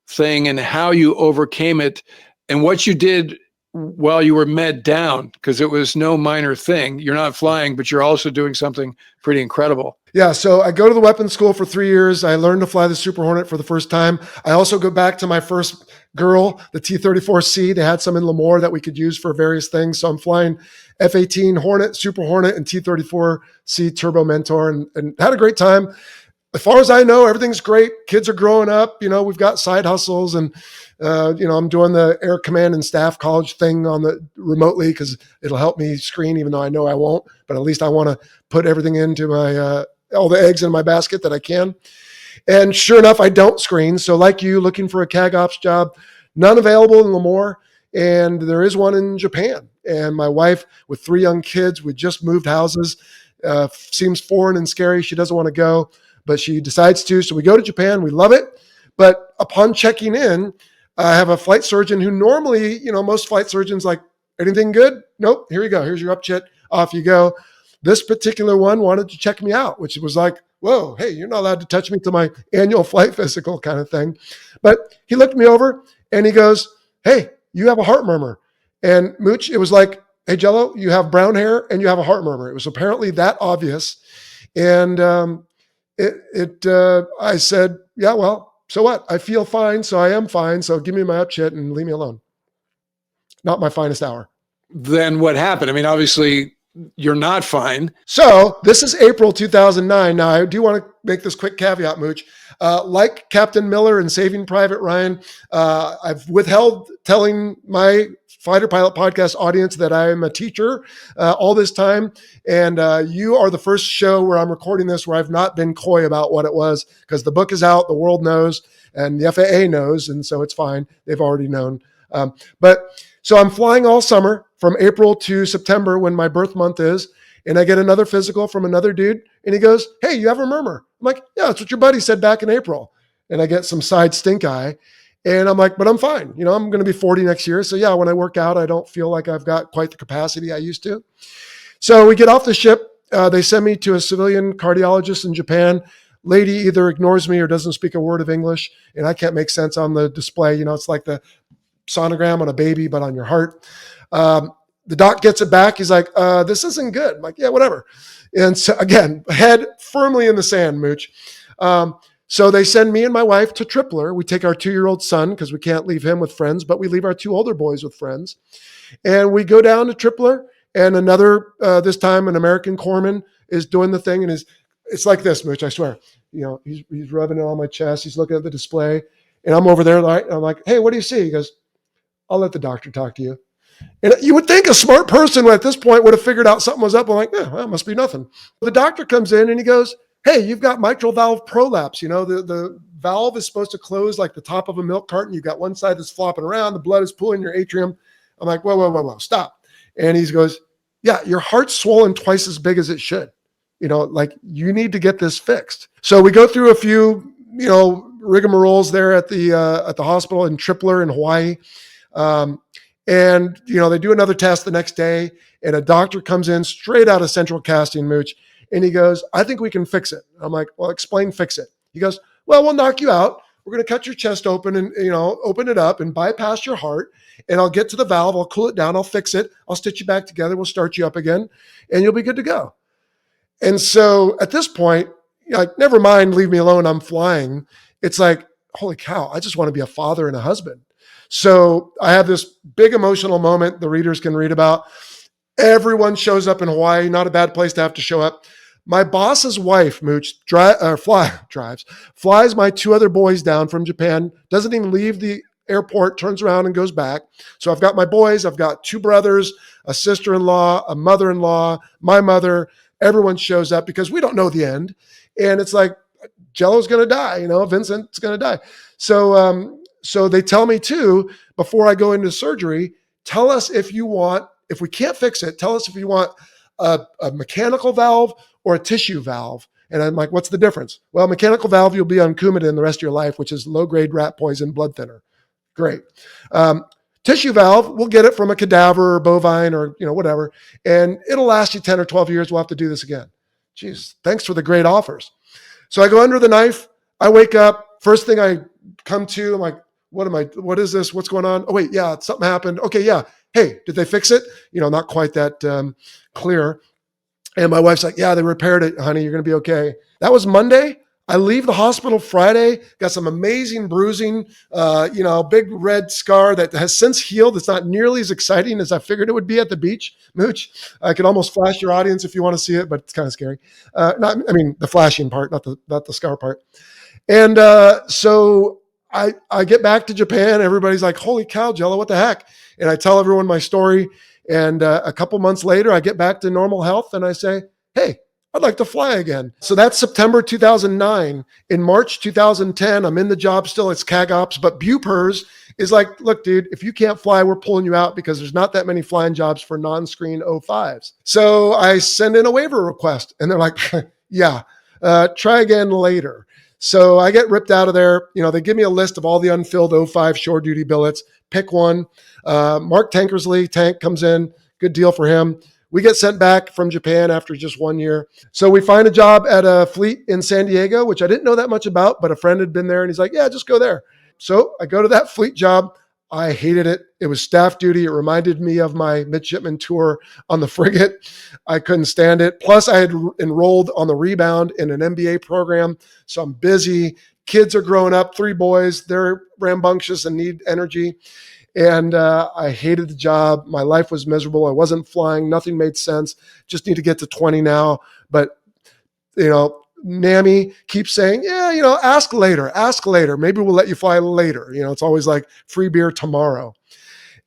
thing and how you overcame it and what you did while you were med down, because it was no minor thing. You're not flying, but you're also doing something pretty incredible. Yeah, so I go to the weapons school for 3 years. I learned to fly the Super Hornet for the first time. I also go back to my first girl, the T-34C. They had some in Lemoore that we could use for various things. So I'm flying F-18 Hornet, Super Hornet, and T-34C Turbo Mentor, and had a great time. As far as I know, everything's great. Kids are growing up. We've got side hustles, and I'm doing the Air Command and Staff College thing on the remotely because it'll help me screen, even though I know I won't. But at least I want to put everything into my all the eggs in my basket that I can. And sure enough, I don't screen. So like you, looking for a CAG ops job, none available in Lemoore, and there is one in Japan. And my wife, with 3 young kids, we just moved houses. Seems foreign and scary. She doesn't want to go, but she decides to. So we go to Japan. We love it. But upon checking in, I have a flight surgeon who normally, most flight surgeons like, anything good? Nope. Here you go. Here's your upchit. Off you go. This particular one wanted to check me out, which was like, whoa, hey, you're not allowed to touch me till my annual flight physical kind of thing. But he looked me over and he goes, hey, you have a heart murmur. And Mooch, it was like, hey, Jell-O, you have brown hair and you have a heart murmur. It was apparently that obvious. And I said, yeah, well, so what? I feel fine, so I am fine. So give me my upchit and leave me alone. Not my finest hour. Then what happened? I mean, obviously you're not fine. So this is April 2009. Now, I do want to make this quick caveat, Mooch. Like Captain Miller and Saving Private Ryan, I've withheld telling my Fighter Pilot Podcast audience that I am a teacher all this time. And you are the first show where I'm recording this where I've not been coy about what it was, because the book is out, the world knows, and the FAA knows, and so it's fine. They've already known. So I'm flying all summer from April to September when my birth month is, and I get another physical from another dude, and he goes, hey, you have a murmur. I'm like, yeah, that's what your buddy said back in April. And I get some side stink eye, and I'm like, but I'm fine. I'm going to be 40 next year. So yeah, when I work out, I don't feel like I've got quite the capacity I used to. So we get off the ship. They send me to a civilian cardiologist in Japan. Lady either ignores me or doesn't speak a word of English, and I can't make sense on the display. It's like the sonogram on a baby, but on your heart. The doc gets it back. He's like, this isn't good. I'm like, yeah, whatever. And so again, head firmly in the sand, Mooch. So they send me and my wife to Tripler. We take our 2-year-old son because we can't leave him with friends, but we leave our 2 older boys with friends. And we go down to Tripler, and another, this time an American corpsman is doing the thing. And it's like this, Mooch, I swear. He's rubbing it on my chest. He's looking at the display. And I'm over there, and I'm like, hey, what do you see? He goes, I'll let the doctor talk to you. And you would think a smart person at this point would have figured out something was up. I'm like, yeah, that must be nothing. The doctor comes in and he goes, hey, you've got mitral valve prolapse. The valve is supposed to close like the top of a milk carton. You've got one side that's flopping around. The blood is pooling your atrium. I'm like, whoa, stop. And he goes, yeah, your heart's swollen twice as big as it should. You need to get this fixed. So we go through a few, rigmaroles there at the hospital in Tripler in Hawaii. And they do another test the next day, and a doctor comes in straight out of central casting, Mooch, and he goes, I think we can fix it. I'm like, well, explain fix it. He goes, well, we'll knock you out. We're going to cut your chest open and, open it up and bypass your heart, and I'll get to the valve. I'll cool it down. I'll fix it. I'll stitch you back together. We'll start you up again, and you'll be good to go. And so at this point, never mind, leave me alone. I'm flying. It's like, holy cow, I just want to be a father and a husband. So I have this big emotional moment the readers can read about. Everyone shows up in Hawaii, not a bad place to have to show up. My boss's wife, Mooch, flies my 2 other boys down from Japan, doesn't even leave the airport, turns around and goes back. So I've got my boys, I've got 2 brothers, a sister-in-law, a mother-in-law, my mother. Everyone shows up because we don't know the end. And it's like, Jell-O's going to die, Vincent's going to die. So they tell me too, before I go into surgery, tell us if we can't fix it, tell us if you want a mechanical valve or a tissue valve. And I'm like, what's the difference? Well, mechanical valve, you'll be on Coumadin the rest of your life, which is low-grade rat poison blood thinner. Great. Tissue valve, we'll get it from a cadaver or bovine or, whatever. And it'll last you 10 or 12 years. We'll have to do this again. Geez, thanks for the great offers. So I go under the knife. I wake up. First thing I come to, I'm like, what is this? What's going on? Oh, wait, yeah, something happened. Okay, yeah. Hey, did they fix it? Not quite that clear. And my wife's like, yeah, they repaired it, honey. You're going to be okay. That was Monday. I leave the hospital Friday, got some amazing bruising, big red scar that has since healed. It's not nearly as exciting as I figured it would be at the beach, Mooch. I could almost flash your audience if you want to see it, but it's kind of scary. The flashing part, not the scar part. And so I get back to Japan. Everybody's like, holy cow, Jell-O, what the heck? And I tell everyone my story. And a couple months later, I get back to normal health and I say, hey, I'd like to fly again. So that's September 2009. In March 2010, I'm in the job still. It's CAG Ops, but BUPERS is like, look, dude, if you can't fly, we're pulling you out because there's not that many flying jobs for non-screen 05s. So I send in a waiver request and they're like, yeah, try again later. So I get ripped out of there. They give me a list of all the unfilled 05 shore duty billets. Pick one. Mark Tankersley, Tank comes in. Good deal for him. We get sent back from Japan after just 1 year. So we find a job at a fleet in San Diego, which I didn't know that much about, but a friend had been there and he's like, yeah, just go there. So I go to that fleet job. I hated it. It was staff duty. It reminded me of my midshipman tour on the frigate. I couldn't stand it. Plus I had enrolled on the rebound in an MBA program. So I'm busy. Kids are growing up, 3 boys. They're rambunctious and need energy. And I hated the job. My life was miserable. I wasn't flying. Nothing made sense. Just need to get to 20 now. But, NAMI keeps saying, yeah, ask later. Maybe we'll let you fly later. It's always like free beer tomorrow.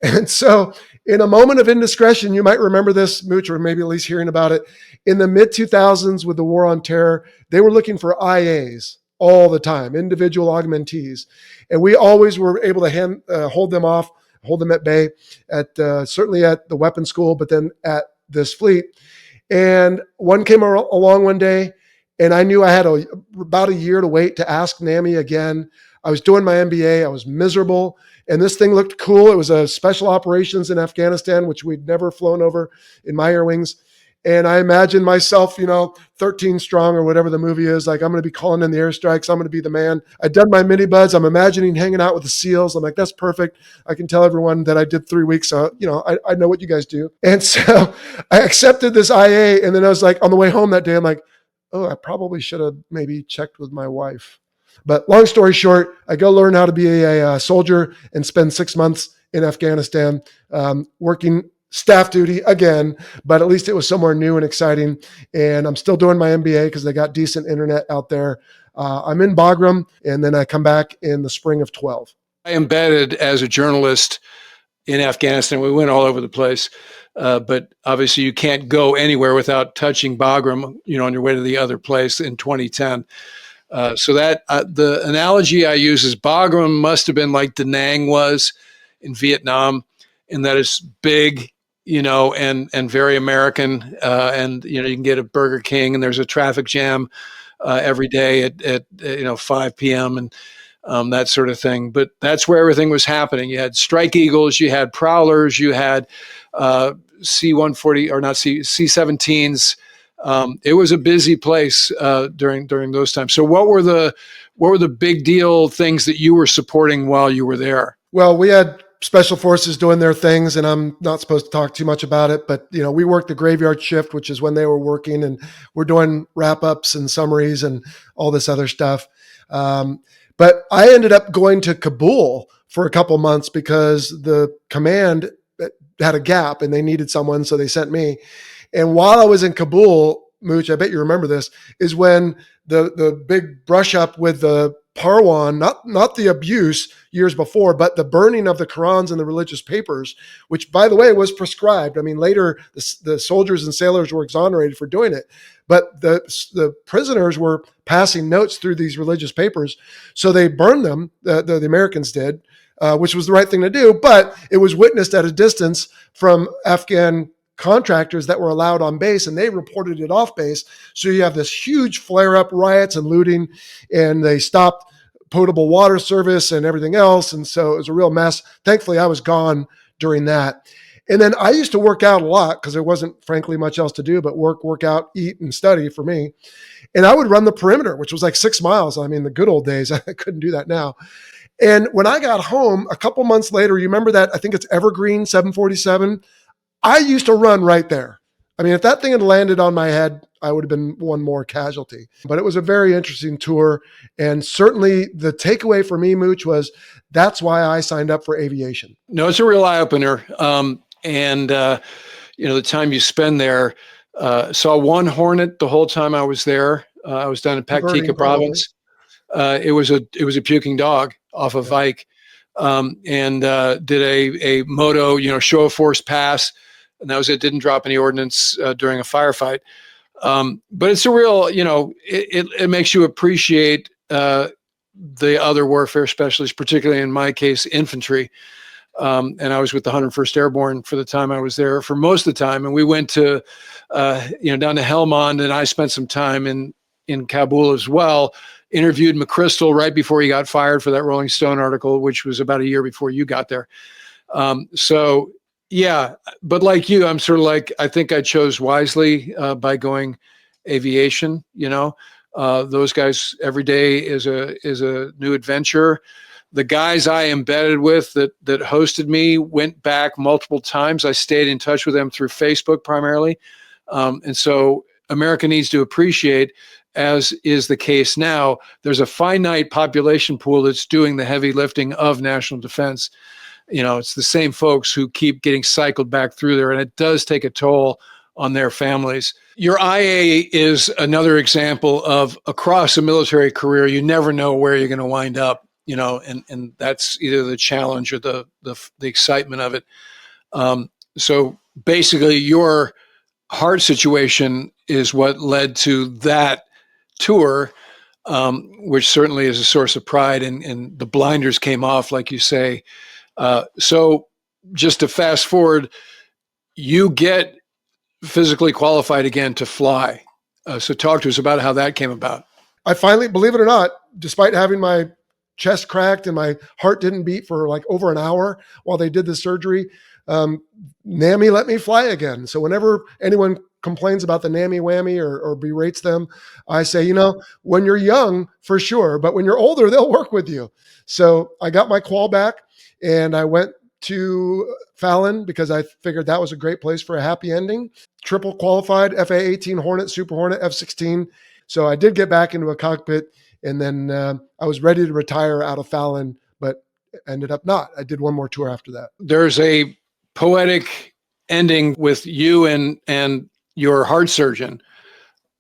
And so in a moment of indiscretion, you might remember this, Mooch, or maybe at least hearing about it. In the mid-2000s with the war on terror, they were looking for IAs all the time, individual augmentees. And we always were able to hold them at bay, certainly at the weapons school, but then at this fleet. And one came along one day, and I knew I had about a year to wait to ask NAMI again. I was doing my MBA. I was miserable. And this thing looked cool. It was a special operations in Afghanistan, which we'd never flown over in my air wings. And I imagined myself, 13 strong or whatever the movie is. Like, I'm going to be calling in the airstrikes. I'm going to be the man. I'd done my mini buds. I'm imagining hanging out with the SEALs. I'm like, that's perfect. I can tell everyone that I did 3 weeks. So, I know what you guys do. And so I accepted this IA. And then I was like, on the way home that day, I'm like, oh, I probably should have maybe checked with my wife. But long story short, I go learn how to be a soldier and spend 6 months in Afghanistan working staff duty again, but at least it was somewhere new and exciting. And I'm still doing my MBA because they got decent internet out there. I'm in Bagram, and then I come back in the spring of 12. I embedded as a journalist in Afghanistan. We went all over the place, but obviously you can't go anywhere without touching Bagram, on your way to the other place in 2010. So that the analogy I use is Bagram must have been like Da Nang was in Vietnam, and that is big, and very American. And you can get a Burger King, and there's a traffic jam every day at 5 p.m. and that sort of thing. But that's where everything was happening. You had Strike Eagles, you had Prowlers, you had C-140 or not C-17s. It was a busy place during those times. So what were the big deal things that you were supporting while you were there? Well, we had special forces doing their things, and I'm not supposed to talk too much about it, but we worked the graveyard shift, which is when they were working, and we're doing wrap-ups and summaries and all this other stuff. But I ended up going to Kabul for a couple months because the command had a gap and they needed someone, so they sent me. And while I was in Kabul, Mooch, I bet you remember this, is when the big brush up with the Parwan, not the abuse years before, but the burning of the Qurans and the religious papers, which, by the way, was prescribed. I mean, later the soldiers and sailors were exonerated for doing it, but the prisoners were passing notes through these religious papers, so they burned them. The Americans did, which was the right thing to do, but it was witnessed at a distance from Afghan contractors that were allowed on base, and they reported it off base. So you have this huge flare-up, riots and looting, and they stopped potable water service and everything else. And so it was a real mess. Thankfully, I was gone during that. And then I used to work out a lot because there wasn't, frankly, much else to do but work out, eat, and study for me. And I would run the perimeter, which was like 6 miles. I mean, the good old days. I couldn't do that now. And when I got home a couple months later, you remember that, I think it's Evergreen 747? I used to run right there. I mean, if that thing had landed on my head, I would have been one more casualty. But it was a very interesting tour. And certainly the takeaway for me, Mooch, was that's why I signed up for aviation. No, it's a real eye-opener. The time you spend there, saw one Hornet the whole time I was there. I was down in Paktika province. It was a puking dog off of Vike, and did a moto, show of force pass. And that was it. Didn't drop any ordnance during a firefight. But it's a real, it makes you appreciate the other warfare specialists, particularly in my case, infantry. And I was with the 101st Airborne for the time I was there, for most of the time. And we went to, down to Helmand, and I spent some time in Kabul as well. Interviewed McChrystal right before he got fired for that Rolling Stone article, which was about a year before you got there. Yeah, but like you, I'm sort of like, I think I chose wisely by going aviation. Those guys, every day is a new adventure. The guys I embedded with that hosted me went back multiple times. I stayed in touch with them through Facebook primarily. And so America needs to appreciate, as is the case now, there's a finite population pool that's doing the heavy lifting of national defense. It's the same folks who keep getting cycled back through there, and it does take a toll on their families. Your IA is another example of, across a military career, you never know where you're going to wind up, and that's either the challenge or the excitement of it. So basically, your heart situation is what led to that tour, which certainly is a source of pride, and the blinders came off, like you say. So just to fast forward, you get physically qualified again to fly. So talk to us about how that came about. I finally, believe it or not, despite having my chest cracked and my heart didn't beat for like over an hour while they did the surgery, NAMI let me fly again. So whenever anyone complains about the NAMI whammy or berates them, I say, when you're young, for sure, but when you're older, they'll work with you. So I got my qual back. And I went to Fallon because I figured that was a great place for a happy ending. Triple qualified, FA-18 Hornet, Super Hornet, F-16. So I did get back into a cockpit, and then I was ready to retire out of Fallon, but ended up not. I did one more tour after that. There's a poetic ending with you and your heart surgeon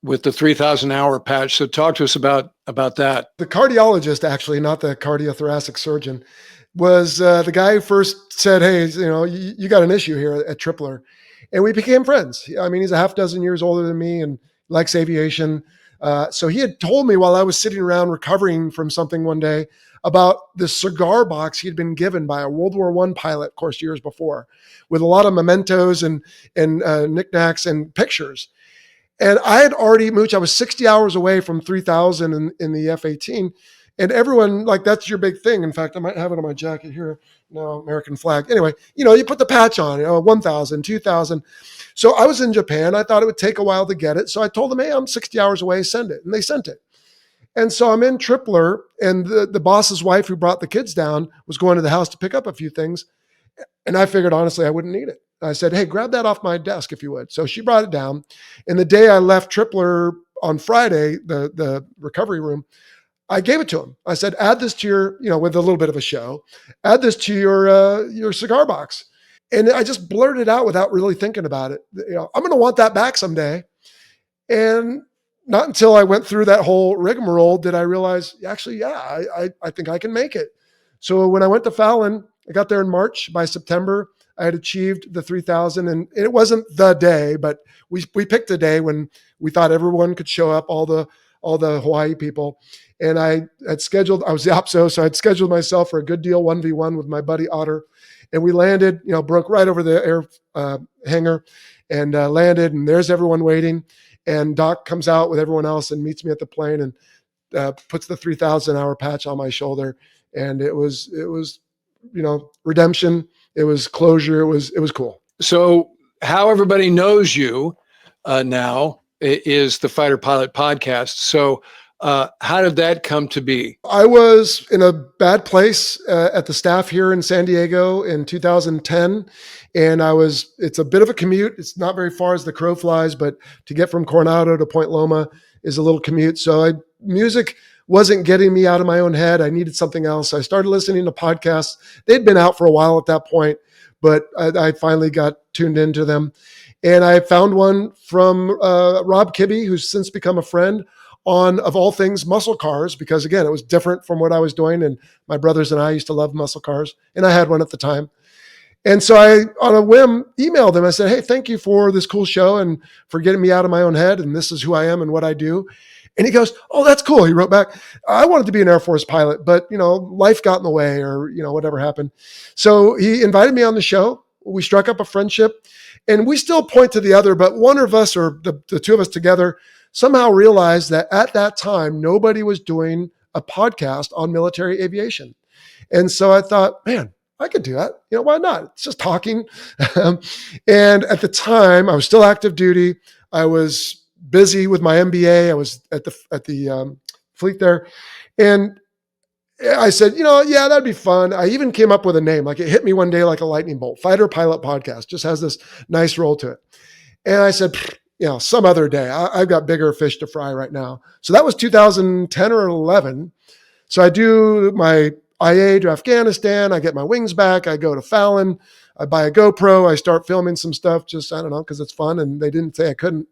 with the 3,000-hour patch. So talk to us about that. The cardiologist, actually, not the cardiothoracic surgeon, was the guy who first said, hey, you got an issue here at Tripler. And we became friends. I mean, he's a half dozen years older than me and likes aviation. So he had told me while I was sitting around recovering from something one day about the cigar box he'd been given by a World War I pilot, of course, years before, with a lot of mementos and knickknacks and pictures. And I had already, Mooch, I was 60 hours away from 3,000 in the F-18. And everyone, like, that's your big thing. In fact, I might have it on my jacket here. No, American flag. Anyway, you put the patch on, 1,000, 2,000. So I was in Japan. I thought it would take a while to get it. So I told them, hey, I'm 60 hours away, send it. And they sent it. And so I'm in Tripler, and the boss's wife who brought the kids down was going to the house to pick up a few things. And I figured, honestly, I wouldn't need it. I said, hey, grab that off my desk if you would. So she brought it down. And the day I left Tripler on Friday, the recovery room, I gave it to him. I said, add this to your, with a little bit of a show, add this to your cigar box. And I just blurted out without really thinking about it. I'm going to want that back someday. And, not until I went through that whole rigmarole did I realize, actually, yeah, I think I can make it. So when I went to Fallon, I got there in March. By September, I had achieved the 3,000, and it wasn't the day, but we picked a day when we thought everyone could show up, all the Hawaii people. And I was the OPSO, so I'd scheduled myself for a good deal 1v1 with my buddy Otter. And we landed, broke right over the air hangar and landed, and there's everyone waiting. And Doc comes out with everyone else and meets me at the plane and puts the 3,000 hour patch on my shoulder. And it was, redemption. It was closure. It was cool. So how everybody knows you now is the Fighter Pilot Podcast. So how did that come to be? I was in a bad place at the staff here in San Diego in 2010. And it's a bit of a commute. It's not very far as the crow flies, but to get from Coronado to Point Loma is a little commute. So music wasn't getting me out of my own head. I needed something else. I started listening to podcasts. They'd been out for a while at that point, but I finally got tuned into them. And I found one from Rob Kibbe, who's since become a friend, on, of all things, muscle cars, because again, it was different from what I was doing. And my brothers and I used to love muscle cars, and I had one at the time. And so I, on a whim, emailed him. I said, hey, thank you for this cool show and for getting me out of my own head. And this is who I am and what I do. And he goes, oh, that's cool. He wrote back, I wanted to be an Air Force pilot, but, life got in the way or, whatever happened. So he invited me on the show. We struck up a friendship, and we still point to the other, but one of us, or the two of us together, somehow realized that at that time, nobody was doing a podcast on military aviation. And so I thought, man, I could do that. Why not? It's just talking. And at the time, I was still active duty. I was busy with my MBA. I was at the fleet there. And I said, yeah, that'd be fun. I even came up with a name. Like, it hit me one day like a lightning bolt. Fighter Pilot Podcast just has this nice roll to it. And I said, some other day. I've got bigger fish to fry right now. So that was 2010 or 11. So I do my IA to Afghanistan. I get my wings back. I go to Fallon. I buy a GoPro. I start filming some stuff. Just, I don't know, because it's fun. And they didn't say I couldn't.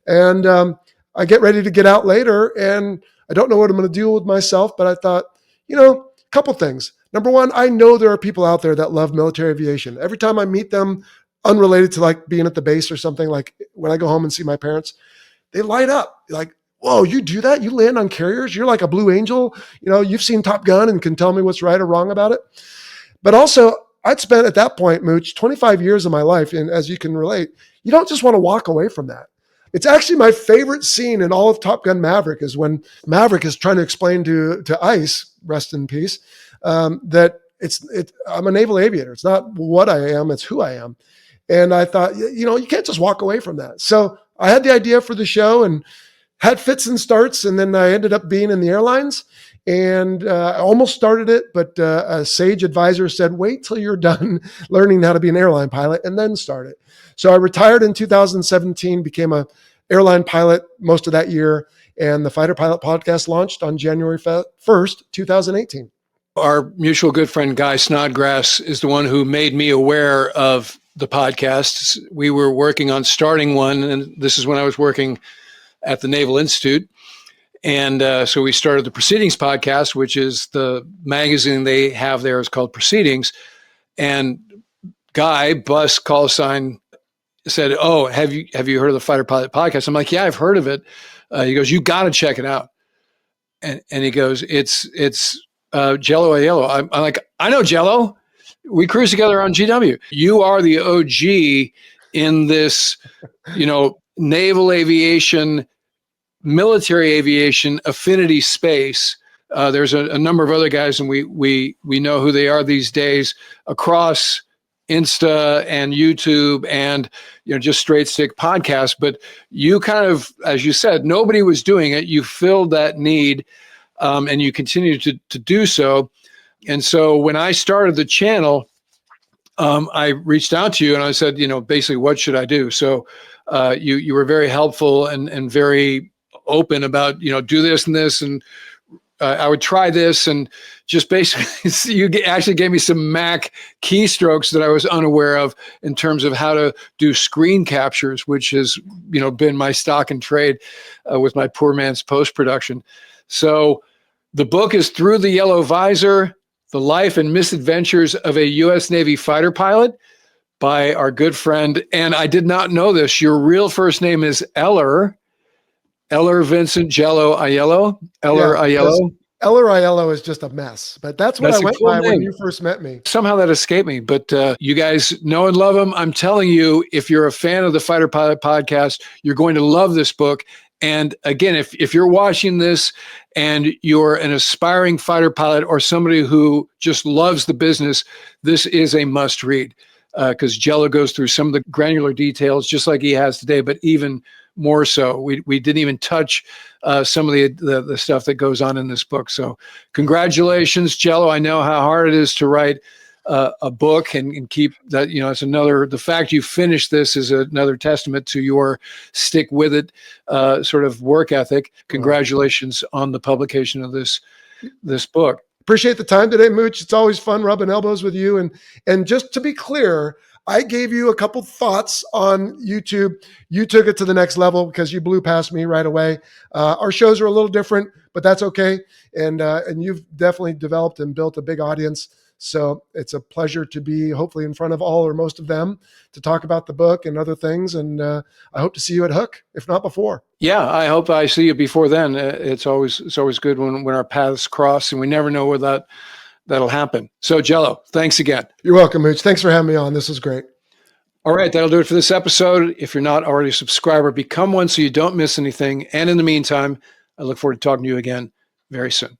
And I get ready to get out later. And I don't know what I'm going to do with myself. But I thought, a couple things. Number one, I know there are people out there that love military aviation. Every time I meet them, unrelated to like being at the base or something, like when I go home and see my parents, they light up like, whoa, you do that? You land on carriers? You're like a Blue Angel. You've seen Top Gun and can tell me what's right or wrong about it. But also, I'd spent at that point, Mooch, 25 years of my life. And as you can relate, you don't just want to walk away from that. It's actually my favorite scene in all of Top Gun Maverick is when Maverick is trying to explain to Ice, rest in peace, that I'm a naval aviator. It's not what I am, it's who I am. And I thought, you can't just walk away from that. So I had the idea for the show and had fits and starts. And then I ended up being in the airlines, and I almost started it. But a sage advisor said, wait till you're done learning how to be an airline pilot and then start it. So I retired in 2017, became an airline pilot most of that year. And the Fighter Pilot Podcast launched on January 1st, 2018. Our mutual good friend, Guy Snodgrass, is the one who made me aware of the podcasts. We were working on starting one, and this is when I was working at the Naval Institute. And so we started the Proceedings podcast, which is the magazine they have there. It's called Proceedings. And Guy, Bus call sign, said, oh, have you heard of the Fighter Pilot Podcast? I'm like, yeah, I've heard of it. He goes, you got to check it out. And he goes, it's Jell-O Aiello. I'm like, I know Jell-O. We cruise together on GW. You are the OG in this, naval aviation, military aviation affinity space. There's a number of other guys, and we know who they are these days across Insta and YouTube and just straight stick podcasts. But you kind of, as you said, nobody was doing it. You filled that need, and you continue to do so. And so when I started the channel, I reached out to you and I said, basically, what should I do? So you were very helpful and very open about, do this and this. And I would try this and just basically, actually gave me some Mac keystrokes that I was unaware of in terms of how to do screen captures, which has, been my stock and trade with my poor man's post-production. So the book is Through the Yellow Visor, The Life and Misadventures of a U.S. Navy Fighter Pilot by our good friend. And I did not know this. Your real first name is Eller Vincent Jell-O Aiello. Aiello. Eller Aiello is just a mess, but that's what I went by when you first met me. Somehow that escaped me, but you guys know and love him. I'm telling you, if you're a fan of the Fighter Pilot podcast, you're going to love this book. And again, if you're watching this and you're an aspiring fighter pilot or somebody who just loves the business, this is a must read because Jell-O goes through some of the granular details just like he has today, but even more so. We didn't even touch some of the stuff that goes on in this book. So congratulations, Jell-O. I know how hard it is to write a book and keep that, it's the fact you finished this is another testament to your stick with it sort of work ethic. Congratulations on the publication of this book. Appreciate the time today, Mooch. It's always fun rubbing elbows with you. And just to be clear, I gave you a couple thoughts on YouTube. You took it to the next level because you blew past me right away. Our shows are a little different, but that's okay. And you've definitely developed and built a big audience. So it's a pleasure to be hopefully in front of all or most of them to talk about the book and other things. And I hope to see you at Hook, if not before. Yeah, I hope I see you before then. It's always good when our paths cross, and we never know where that'll happen. So Jell-O, thanks again. You're welcome, Mooch. Thanks for having me on. This was great. All right, that'll do it for this episode. If you're not already a subscriber, become one so you don't miss anything. And in the meantime, I look forward to talking to you again very soon.